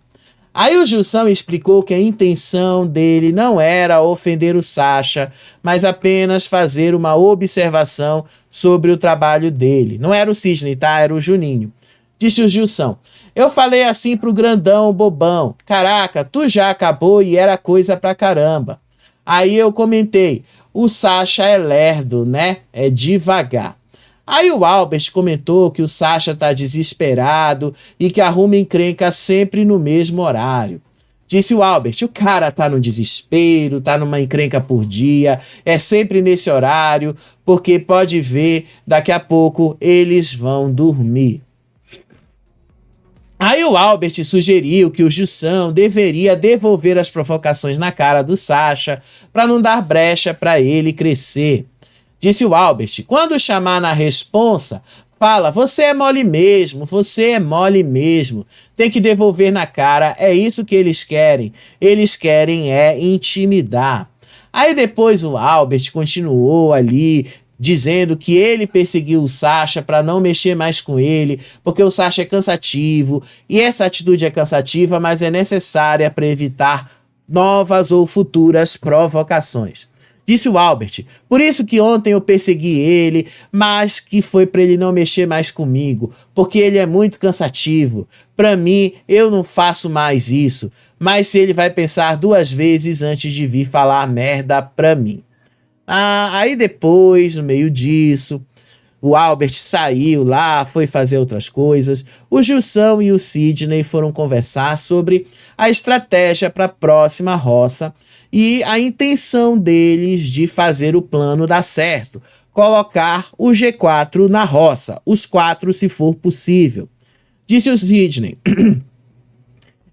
Aí o Gilson explicou que a intenção dele não era ofender o Sasha, mas apenas fazer uma observação sobre o trabalho dele. Não era o Sidney, tá? Era o Juninho. Disse o Gilson, eu falei assim pro grandão bobão, caraca, tu já acabou e era coisa pra caramba. Aí eu comentei, o Sasha é lerdo, né? É devagar. Aí o Albert comentou que o Sasha tá desesperado e que arruma encrenca sempre no mesmo horário. Disse o Albert, o cara tá no desespero, tá numa encrenca por dia, é sempre nesse horário, porque pode ver, daqui a pouco eles vão dormir. Aí o Albert sugeriu que o Gilson deveria devolver as provocações na cara do Sasha para não dar brecha para ele crescer. Disse o Albert, quando chamar na responsa, fala, você é mole mesmo, tem que devolver na cara, é isso que eles querem intimidar. Aí depois o Albert continuou ali dizendo que ele perseguiu o Sasha para não mexer mais com ele, porque o Sasha é cansativo, e essa atitude é cansativa, mas é necessária para evitar novas ou futuras provocações. Disse o Albert, por isso que ontem eu persegui ele, mas que foi para ele não mexer mais comigo, porque ele é muito cansativo. Para mim, eu não faço mais isso, mas se ele vai pensar 2 vezes antes de vir falar merda pra mim. Aí depois, no meio disso, o Albert saiu lá, foi fazer outras coisas. O Gilson e o Sidney foram conversar sobre a estratégia para a próxima roça e a intenção deles de fazer o plano dar certo. Colocar o G4 na roça, os 4 se for possível. Disse o Sidney,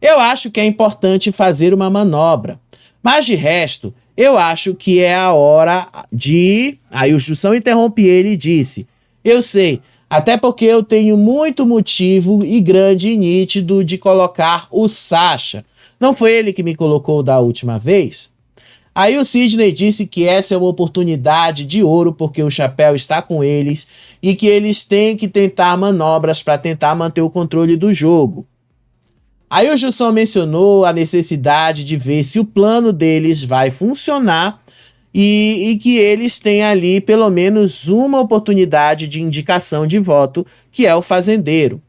eu acho que é importante fazer uma manobra, mas de resto, eu acho que é a hora de... Aí o Gilson interrompe ele e disse, eu sei, até porque eu tenho muito motivo e grande e nítido de colocar o Sasha. Não foi ele que me colocou da última vez? Aí o Sidney disse que essa é uma oportunidade de ouro porque o chapéu está com eles e que eles têm que tentar manobras para tentar manter o controle do jogo. Aí o Gilson mencionou a necessidade de ver se o plano deles vai funcionar e que eles têm ali pelo menos uma oportunidade de indicação de voto, que é o fazendeiro.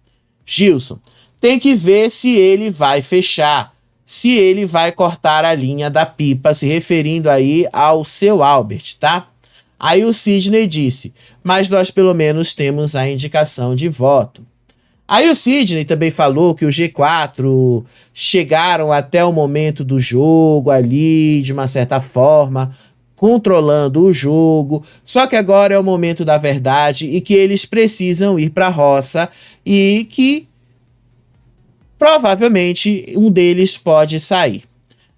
Gilson, tem que ver se ele vai fechar, se ele vai cortar a linha da pipa, se referindo aí ao seu Albert, tá? Aí o Sidney disse, mas nós pelo menos temos a indicação de voto. Aí o Sidney também falou que o G4 chegaram até o momento do jogo ali, de uma certa forma, controlando o jogo, só que agora é o momento da verdade e que eles precisam ir para a roça e que provavelmente um deles pode sair.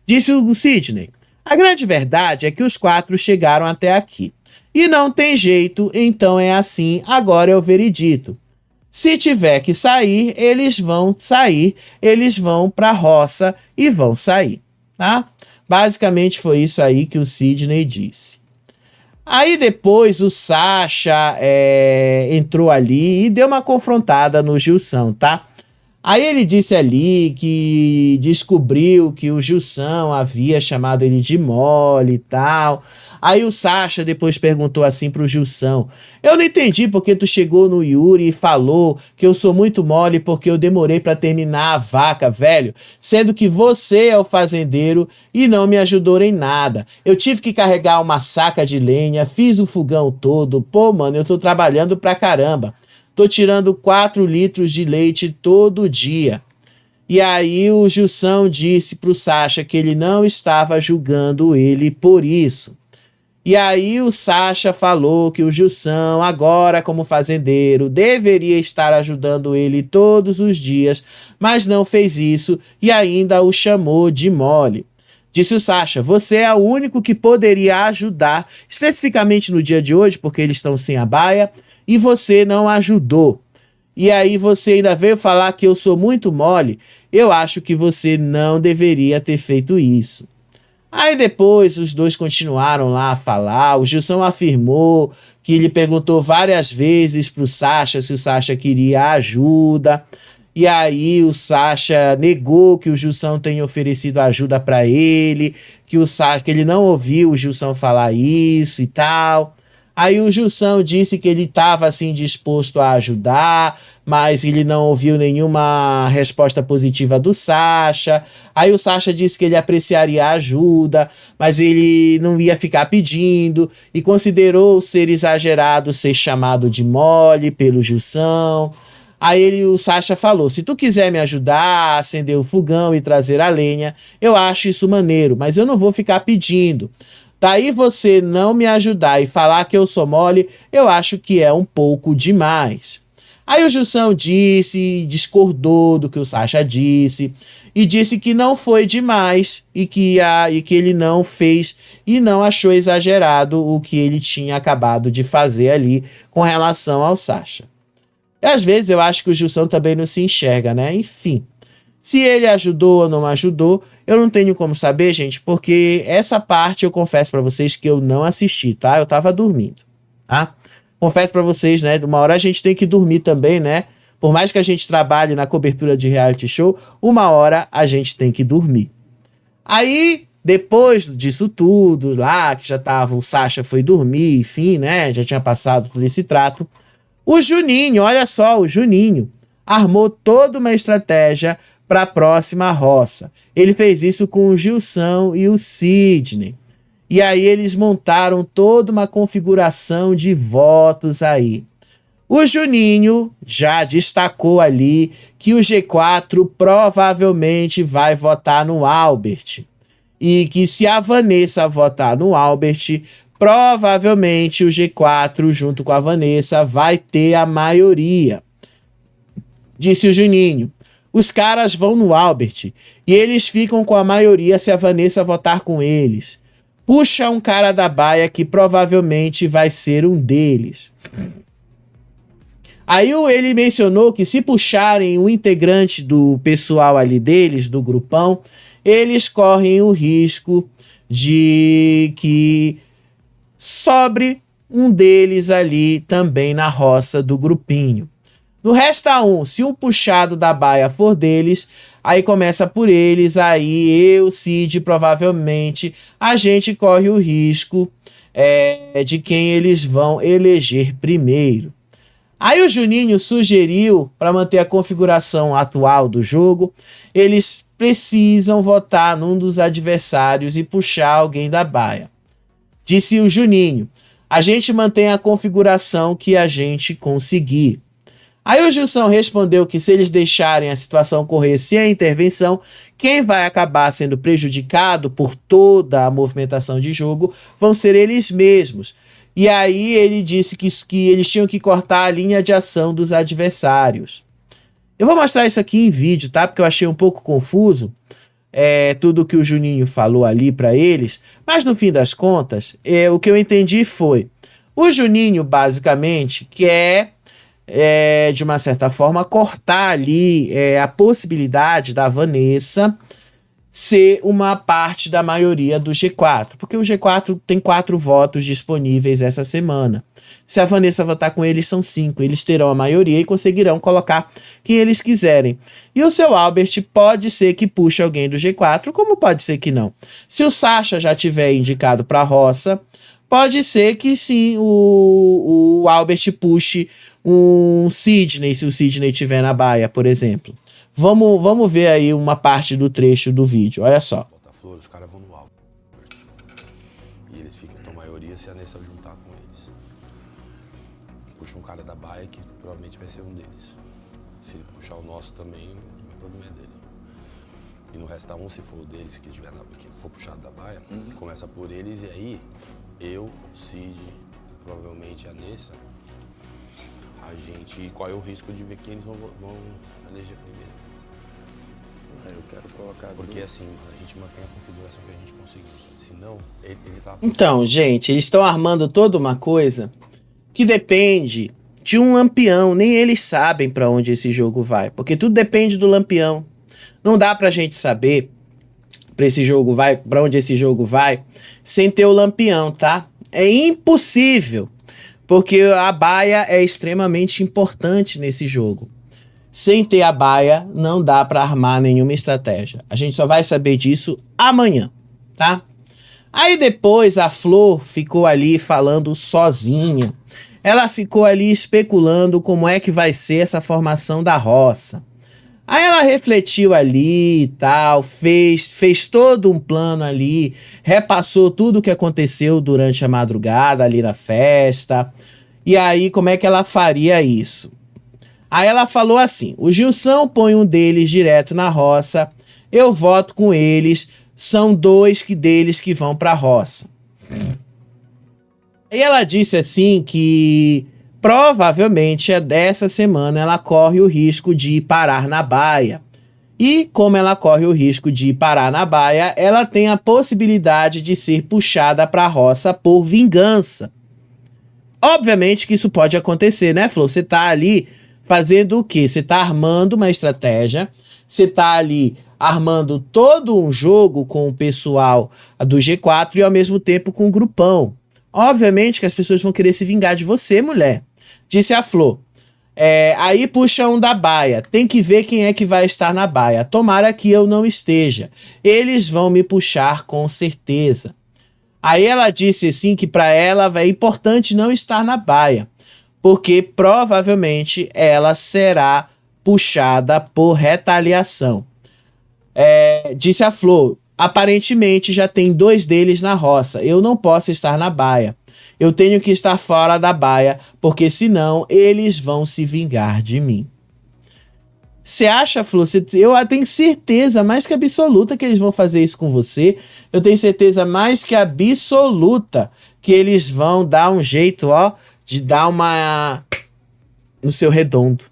Disse o Sidney, a grande verdade é que os 4 chegaram até aqui. E não tem jeito, então é assim, agora é o veredito. Se tiver que sair, eles vão para a roça e vão sair, tá? Basicamente foi isso aí que o Sidney disse. Aí depois o Sasha entrou ali e deu uma confrontada no Gilson, tá? Aí ele disse ali que descobriu que o Gilson havia chamado ele de mole e tal. Aí o Sasha depois perguntou assim pro Gilson, eu não entendi porque tu chegou no Yuri e falou que eu sou muito mole porque eu demorei pra terminar a vaca, velho, sendo que você é o fazendeiro e não me ajudou em nada. Eu tive que carregar uma saca de lenha, fiz o fogão todo, pô mano, eu tô trabalhando pra caramba. Tô tirando 4 litros de leite todo dia. E aí o Gilson disse pro Sasha que ele não estava julgando ele por isso. E aí o Sasha falou que o Gilson, agora como fazendeiro, deveria estar ajudando ele todos os dias, mas não fez isso e ainda o chamou de mole. Disse o Sasha, você é o único que poderia ajudar, especificamente no dia de hoje, porque eles estão sem a baia, e você não ajudou. E aí você ainda veio falar que eu sou muito mole, eu acho que você não deveria ter feito isso. Aí depois os dois continuaram lá a falar, o Gilson afirmou que ele perguntou várias vezes pro Sasha se o Sasha queria ajuda, e aí o Sasha negou que o Gilson tenha oferecido ajuda para ele, que ele não ouviu o Gilson falar isso e tal. Aí o Gilson disse que ele estava assim disposto a ajudar, mas ele não ouviu nenhuma resposta positiva do Sasha. Aí o Sasha disse que ele apreciaria a ajuda, mas ele não ia ficar pedindo e considerou ser exagerado ser chamado de mole pelo Gilson. Aí o Sasha falou, se tu quiser me ajudar a acender o fogão e trazer a lenha, eu acho isso maneiro, mas eu não vou ficar pedindo. Daí você não me ajudar e falar que eu sou mole, eu acho que é um pouco demais. Aí o Gilson discordou do que o Sasha disse, e disse que não foi demais, e que ele não fez, e não achou exagerado o que ele tinha acabado de fazer ali com relação ao Sasha. E às vezes eu acho que o Gilson também não se enxerga, né? Enfim. Se ele ajudou ou não ajudou, eu não tenho como saber, gente, porque essa parte eu confesso pra vocês que eu não assisti, tá? Eu tava dormindo. tá? Confesso pra vocês, né? Uma hora a gente tem que dormir também, né? Por mais que a gente trabalhe na cobertura de reality show, uma hora a gente tem que dormir. Aí, depois disso tudo, lá que já tava, o Sasha foi dormir, enfim, né? Já tinha passado por esse trato. O Juninho, olha só, o Juninho armou toda uma estratégia para a próxima roça. Ele fez isso com o Gilson e o Sidney. E aí eles montaram toda uma configuração de votos aí. O Juninho já destacou ali que o G4 provavelmente vai votar no Albert. E que se a Vanessa votar no Albert, provavelmente o G4, junto com a Vanessa, vai ter a maioria. Disse o Juninho. Os caras vão no Albert e eles ficam com a maioria se a Vanessa votar com eles. Puxa um cara da baia que provavelmente vai ser um deles. Aí ele mencionou que se puxarem um integrante do pessoal ali deles, do grupão, eles correm o risco de que sobre um deles ali também na roça do grupinho. No resta um, se um puxado da baia for deles, aí começa por eles, aí eu, Cid, provavelmente, a gente corre o risco de quem eles vão eleger primeiro. Aí o Juninho sugeriu, para manter a configuração atual do jogo, eles precisam votar num dos adversários e puxar alguém da baia. Disse o Juninho, a gente mantém a configuração que a gente conseguir. Aí o Gilson respondeu que se eles deixarem a situação correr sem a intervenção, quem vai acabar sendo prejudicado por toda a movimentação de jogo vão ser eles mesmos. E aí ele disse que eles tinham que cortar a linha de ação dos adversários. Eu vou mostrar isso aqui em vídeo, tá? Porque eu achei um pouco confuso tudo que o Juninho falou ali para eles. Mas no fim das contas, o que eu entendi foi... O Juninho basicamente quer... de uma certa forma, cortar ali a possibilidade da Vanessa ser uma parte da maioria do G4, porque o G4 tem 4 votos disponíveis essa semana. Se a Vanessa votar com eles, são 5. Eles terão a maioria e conseguirão colocar quem eles quiserem. E o seu Albert pode ser que puxe alguém do G4, como pode ser que não. Se o Sasha já tiver indicado para a roça, pode ser que sim, o Albert puxe um Sidney, se o Sidney estiver na baia, por exemplo. Vamos ver aí uma parte do trecho do vídeo, olha só. Botafogo, os caras vão no Albert. E eles ficam com a maioria se a Nessa juntar com eles. Puxa um cara da baia que provavelmente vai ser um deles. Se ele puxar o nosso também, o problema é dele. E no resta um, se for o deles que for puxado da baia, começa por eles e aí eu, Cid, provavelmente a Nessa, a gente corre o risco de ver quem eles vão eleger primeiro. Eu quero colocar... Porque assim, a gente mantém a configuração que a gente conseguiu. Senão, ele tá... Então, gente, eles estão armando toda uma coisa que depende de um lampião. Nem eles sabem para onde esse jogo vai, porque tudo depende do lampião. Não dá pra gente saber para onde esse jogo vai sem ter o lampião, tá? É impossível, porque a baia é extremamente importante nesse jogo. Sem ter a baia, não dá para armar nenhuma estratégia. A gente só vai saber disso amanhã, tá? Aí depois a Flor ficou ali falando sozinha. Ela ficou ali especulando como é que vai ser essa formação da roça. Aí ela refletiu ali e tal, fez todo um plano ali, repassou tudo o que aconteceu durante a madrugada ali na festa. E aí, como é que ela faria isso? Aí ela falou assim, o Gilson põe um deles direto na roça, eu voto com eles, são 2 deles que vão pra roça. Aí ela disse assim que provavelmente dessa semana ela corre o risco de parar na baia. E como ela corre o risco de parar na baia, ela tem a possibilidade de ser puxada pra roça por vingança. Obviamente que isso pode acontecer, né, Flor? Você tá ali fazendo o quê? Você tá armando uma estratégia, você tá ali armando todo um jogo com o pessoal do G4 e ao mesmo tempo com o grupão. Obviamente que as pessoas vão querer se vingar de você, mulher. Disse a Flor. Aí puxa um da baia. Tem que ver quem é que vai estar na baia. Tomara que eu não esteja. Eles vão me puxar com certeza. Aí ela disse assim que para ela é importante não estar na baia, porque provavelmente ela será puxada por retaliação. Disse a Flor, aparentemente já tem 2 deles na roça. Eu não posso estar na baia. Eu tenho que estar fora da baia, porque senão eles vão se vingar de mim. Você acha, Flor? Eu tenho certeza mais que absoluta que eles vão fazer isso com você. Eu tenho certeza mais que absoluta que eles vão dar um jeito, ó, de dar uma no seu redondo.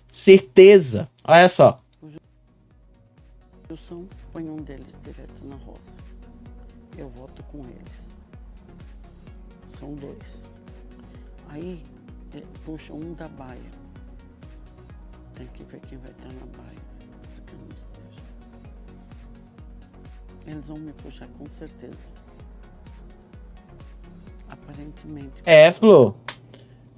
Certeza. Olha só. Gilson põe um deles direto na roça. Eu voto com eles. São 2. Aí puxa um da baia. Tem que ver quem vai estar na baia, para que eu não esteja. Eles vão me puxar com certeza. Aparentemente. Flor.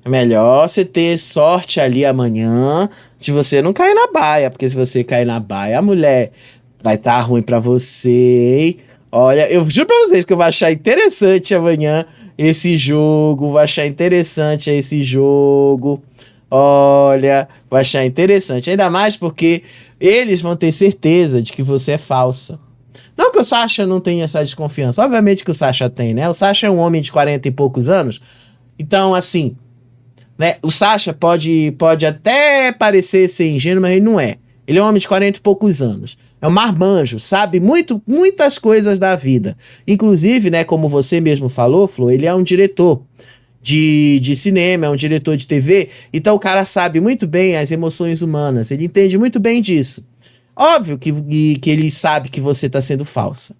É melhor você ter sorte ali amanhã de você não cair na baia, porque se você cair na baia, a mulher vai estar ruim pra você. Olha, eu juro pra vocês que eu vou achar interessante amanhã esse jogo, vou achar interessante esse jogo. Olha, vou achar interessante, ainda mais porque eles vão ter certeza de que você é falsa. Não que o Sasha não tenha essa desconfiança, obviamente que o Sasha tem, né? O Sasha é um homem de 40 e poucos anos, então assim, né? O Sasha pode até parecer ser ingênuo, mas ele não é. Ele é um homem de 40 e poucos anos. É um marmanjo, sabe muitas coisas da vida. Inclusive, né, como você mesmo falou, Flor, ele é um diretor de cinema, é um diretor de TV, então o cara sabe muito bem as emoções humanas, ele entende muito bem disso. Óbvio que ele sabe que você tá sendo falsa.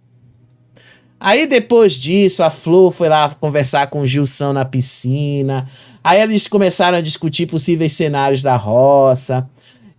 Aí depois disso, a Flor foi lá conversar com o Gilson na piscina, aí eles começaram a discutir possíveis cenários da roça,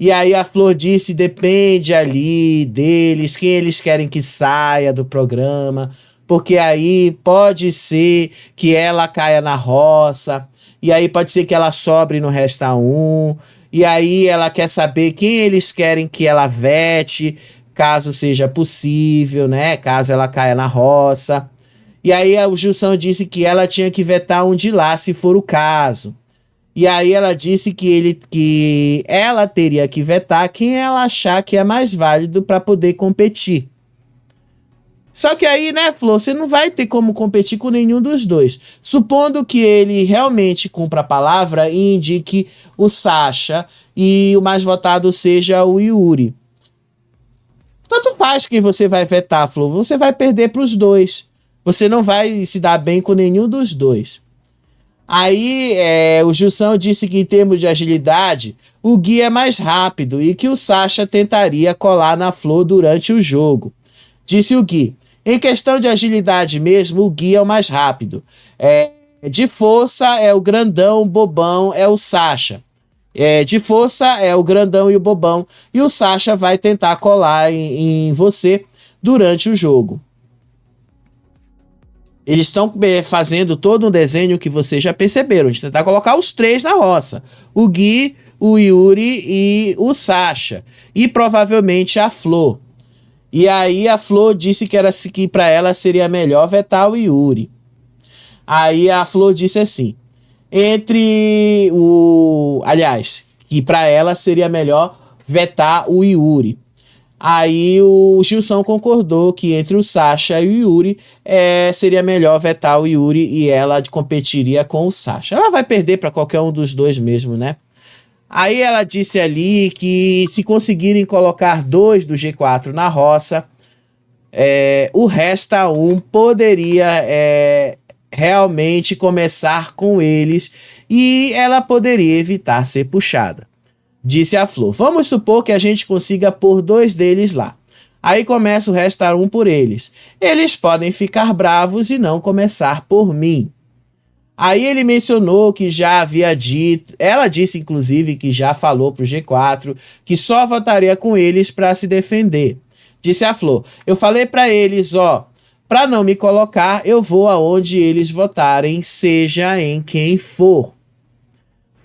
e aí a Flor disse, depende ali deles, quem eles querem que saia do programa, porque aí pode ser que ela caia na roça, e aí pode ser que ela sobre no Resta 1, e aí ela quer saber quem eles querem que ela vete, caso seja possível, né? Caso ela caia na roça. E aí o Gilson disse que ela tinha que vetar um de lá, se for o caso. E aí ela disse que ela teria que vetar quem ela achar que é mais válido para poder competir. Só que aí, né, Flor, você não vai ter como competir com nenhum dos dois. Supondo que ele realmente cumpra a palavra e indique o Sasha e o mais votado seja o Yuri. Tanto faz quem você vai vetar, Flor. Você vai perder para os dois. Você não vai se dar bem com nenhum dos dois. Aí o Gilson disse que em termos de agilidade, o Gui é mais rápido e que o Sasha tentaria colar na Flor durante o jogo. Disse o Gui. Em questão de agilidade mesmo, o Gui é o mais rápido. De força é o grandão, o bobão é o Sasha. De força é o grandão e o bobão. E o Sasha vai tentar colar em você durante o jogo. Eles estão fazendo todo um desenho que vocês já perceberam, de tentar colocar os 3 na roça. O Gui, o Yuri e o Sasha. E provavelmente a Flor. E aí a Flor disse que para ela seria melhor vetar o Yuri. Aí a Flor disse assim, aliás, que para ela seria melhor vetar o Yuri. Aí o Gilson concordou que entre o Sasha e o Yuri seria melhor vetar o Yuri e ela competiria com o Sasha. Ela vai perder para qualquer um dos dois mesmo, né? Aí ela disse ali que se conseguirem colocar 2 do G4 na roça, o Resta 1 poderia realmente começar com eles e ela poderia evitar ser puxada. Disse a Flor, vamos supor que a gente consiga pôr 2 deles lá. Aí começa o Resta 1 por eles. Eles podem ficar bravos e não começar por mim. Aí ele mencionou que já havia dito, ela disse inclusive que já falou pro G4 que só votaria com eles para se defender. Disse a Flor, eu falei para eles, Para não me colocar, eu vou aonde eles votarem, seja em quem for.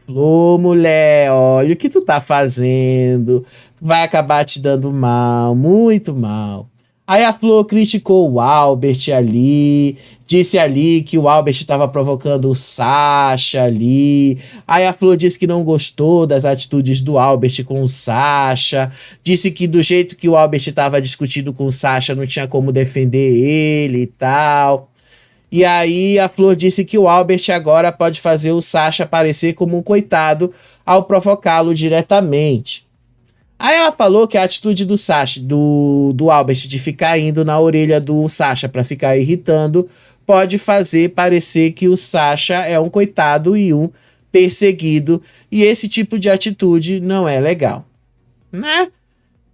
Flor, mulher, olha o que tu tá fazendo. Vai acabar te dando mal, muito mal. Aí a Flor criticou o Albert ali, disse ali que o Albert estava provocando o Sasha ali. Aí a Flor disse que não gostou das atitudes do Albert com o Sasha, disse que do jeito que o Albert estava discutindo com o Sasha não tinha como defender ele e tal. E aí a Flor disse que o Albert agora pode fazer o Sasha parecer como um coitado ao provocá-lo diretamente. Aí ela falou que a atitude do Sasha, do Albert de ficar indo na orelha do Sasha para ficar irritando, pode fazer parecer que o Sasha é um coitado e um perseguido, e esse tipo de atitude não é legal, né?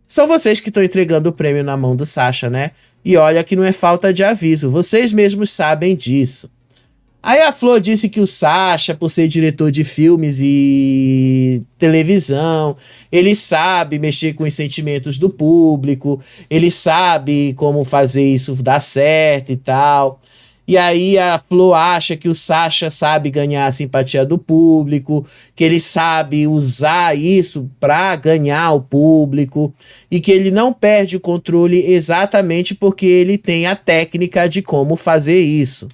São vocês que estão entregando o prêmio na mão do Sasha, né? E olha que não é falta de aviso, vocês mesmos sabem disso. Aí a Flor disse que o Sasha, por ser diretor de filmes e televisão, ele sabe mexer com os sentimentos do público, ele sabe como fazer isso dar certo e tal. E aí a Flor acha que o Sasha sabe ganhar a simpatia do público, que ele sabe usar isso para ganhar o público e que ele não perde o controle exatamente porque ele tem a técnica de como fazer isso.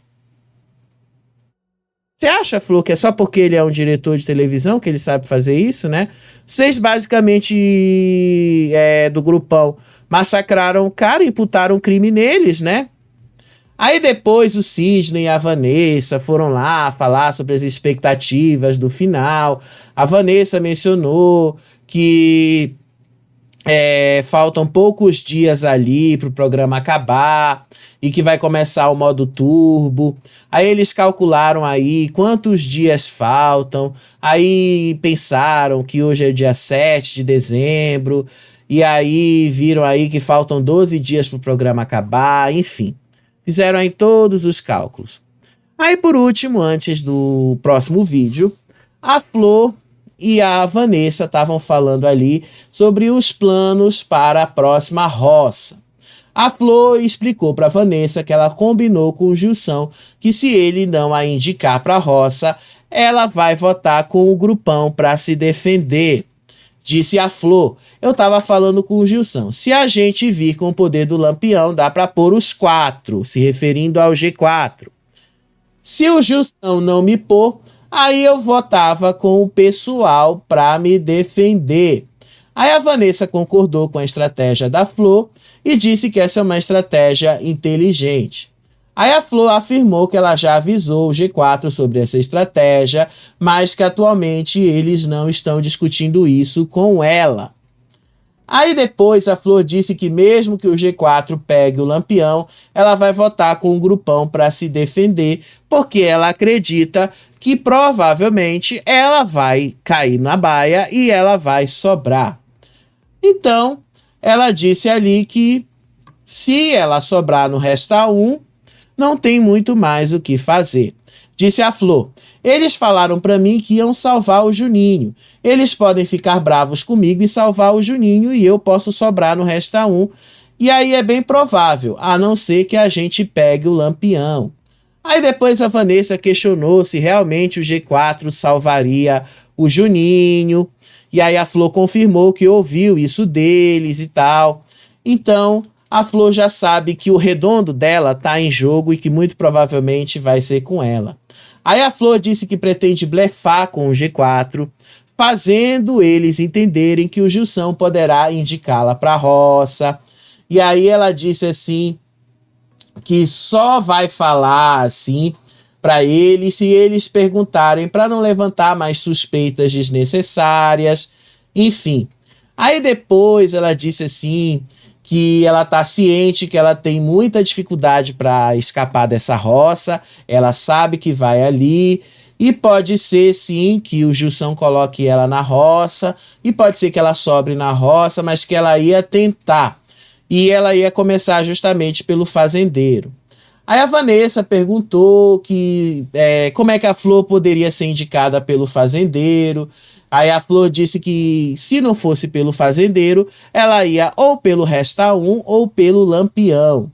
Você acha, Flor, que é só porque ele é um diretor de televisão que ele sabe fazer isso, né? Vocês basicamente do grupão massacraram o cara, imputaram crime neles, né? Aí depois o Sidney e a Vanessa foram lá falar sobre as expectativas do final. A Vanessa mencionou que faltam poucos dias ali para o programa acabar e que vai começar o modo turbo. Aí eles calcularam aí quantos dias faltam, aí pensaram que hoje é o dia 7 de dezembro, e aí viram aí que faltam 12 dias para o programa acabar, enfim. Fizeram aí todos os cálculos. Aí por último, antes do próximo vídeo, a Flor e a Vanessa estavam falando ali sobre os planos para a próxima roça. A Flor explicou para Vanessa que ela combinou com o Gilson que se ele não a indicar para a roça, ela vai votar com o grupão para se defender. Disse a Flor, eu tava falando com o Gilson, se a gente vir com o poder do Lampião, dá para pôr os 4, se referindo ao G4. Se o Gilson não me pôr, aí eu votava com o pessoal para me defender. Aí a Vanessa concordou com a estratégia da Flor e disse que essa é uma estratégia inteligente. Aí a Flor afirmou que ela já avisou o G4 sobre essa estratégia, mas que atualmente eles não estão discutindo isso com ela. Aí depois a Flor disse que mesmo que o G4 pegue o Lampião, ela vai votar com o grupão para se defender, porque ela acredita que provavelmente ela vai cair na baia e ela vai sobrar. Então, ela disse ali que se ela sobrar no Resta 1, não tem muito mais o que fazer. Disse a Flor, eles falaram para mim que iam salvar o Juninho. Eles podem ficar bravos comigo e salvar o Juninho e eu posso sobrar no Resta 1. E aí é bem provável, a não ser que a gente pegue o Lampião. Aí depois a Vanessa questionou se realmente o G4 salvaria o Juninho. E aí a Flor confirmou que ouviu isso deles e tal. Então a Flor já sabe que o redondo dela tá em jogo e que muito provavelmente vai ser com ela. Aí a Flor disse que pretende blefar com o G4, fazendo eles entenderem que o Gilson poderá indicá-la para a roça. E aí ela disse assim, que só vai falar assim para eles se eles perguntarem, para não levantar mais suspeitas desnecessárias, enfim. Aí depois ela disse assim que ela está ciente que ela tem muita dificuldade para escapar dessa roça, ela sabe que vai ali, e pode ser sim que o Gilson coloque ela na roça, e pode ser que ela sobre na roça, mas que ela ia tentar, e ela ia começar justamente pelo fazendeiro. Aí a Vanessa perguntou como é que a Flor poderia ser indicada pelo fazendeiro. Aí a Flor disse que se não fosse pelo fazendeiro, ela ia ou pelo Resta 1 ou pelo Lampião.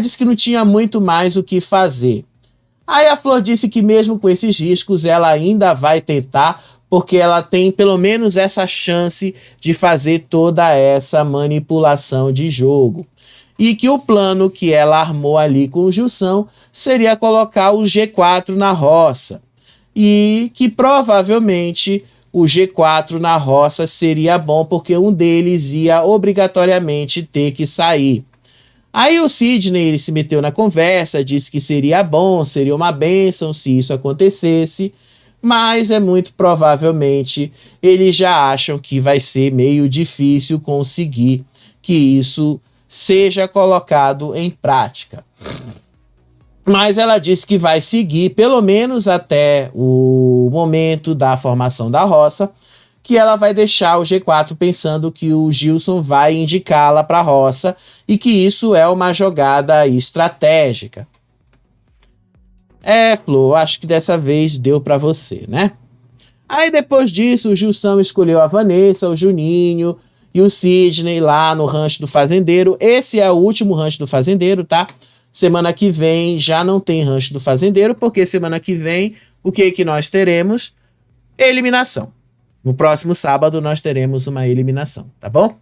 Disse que não tinha muito mais o que fazer. Aí a Flor disse que mesmo com esses riscos, ela ainda vai tentar, porque ela tem pelo menos essa chance de fazer toda essa manipulação de jogo. E que o plano que ela armou ali com o Gilson seria colocar o G4 na roça. E que provavelmente o G4 na roça seria bom, porque um deles ia obrigatoriamente ter que sair. Aí o Sidney ele se meteu na conversa, disse que seria bom, seria uma bênção se isso acontecesse, mas é muito provavelmente eles já acham que vai ser meio difícil conseguir que isso seja colocado em prática. Mas ela disse que vai seguir pelo menos até o momento da formação da roça, que ela vai deixar o G4 pensando que o Gilson vai indicá-la para a roça e que isso é uma jogada estratégica. Flor, acho que dessa vez deu para você, né? Aí depois disso, o Gilson escolheu a Vanessa, o Juninho e o Sidney lá no rancho do fazendeiro. Esse é o último rancho do fazendeiro, tá? Semana que vem já não tem rancho do fazendeiro, porque semana que vem o que nós teremos? Eliminação. No próximo sábado nós teremos uma eliminação, tá bom?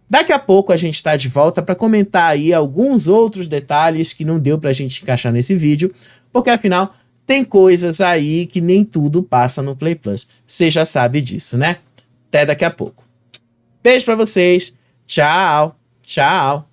Daqui a pouco a gente está de volta para comentar aí alguns outros detalhes que não deu para a gente encaixar nesse vídeo, porque afinal tem coisas aí que nem tudo passa no Play Plus. Você já sabe disso, né? Até daqui a pouco. Beijo para vocês. Tchau. Tchau.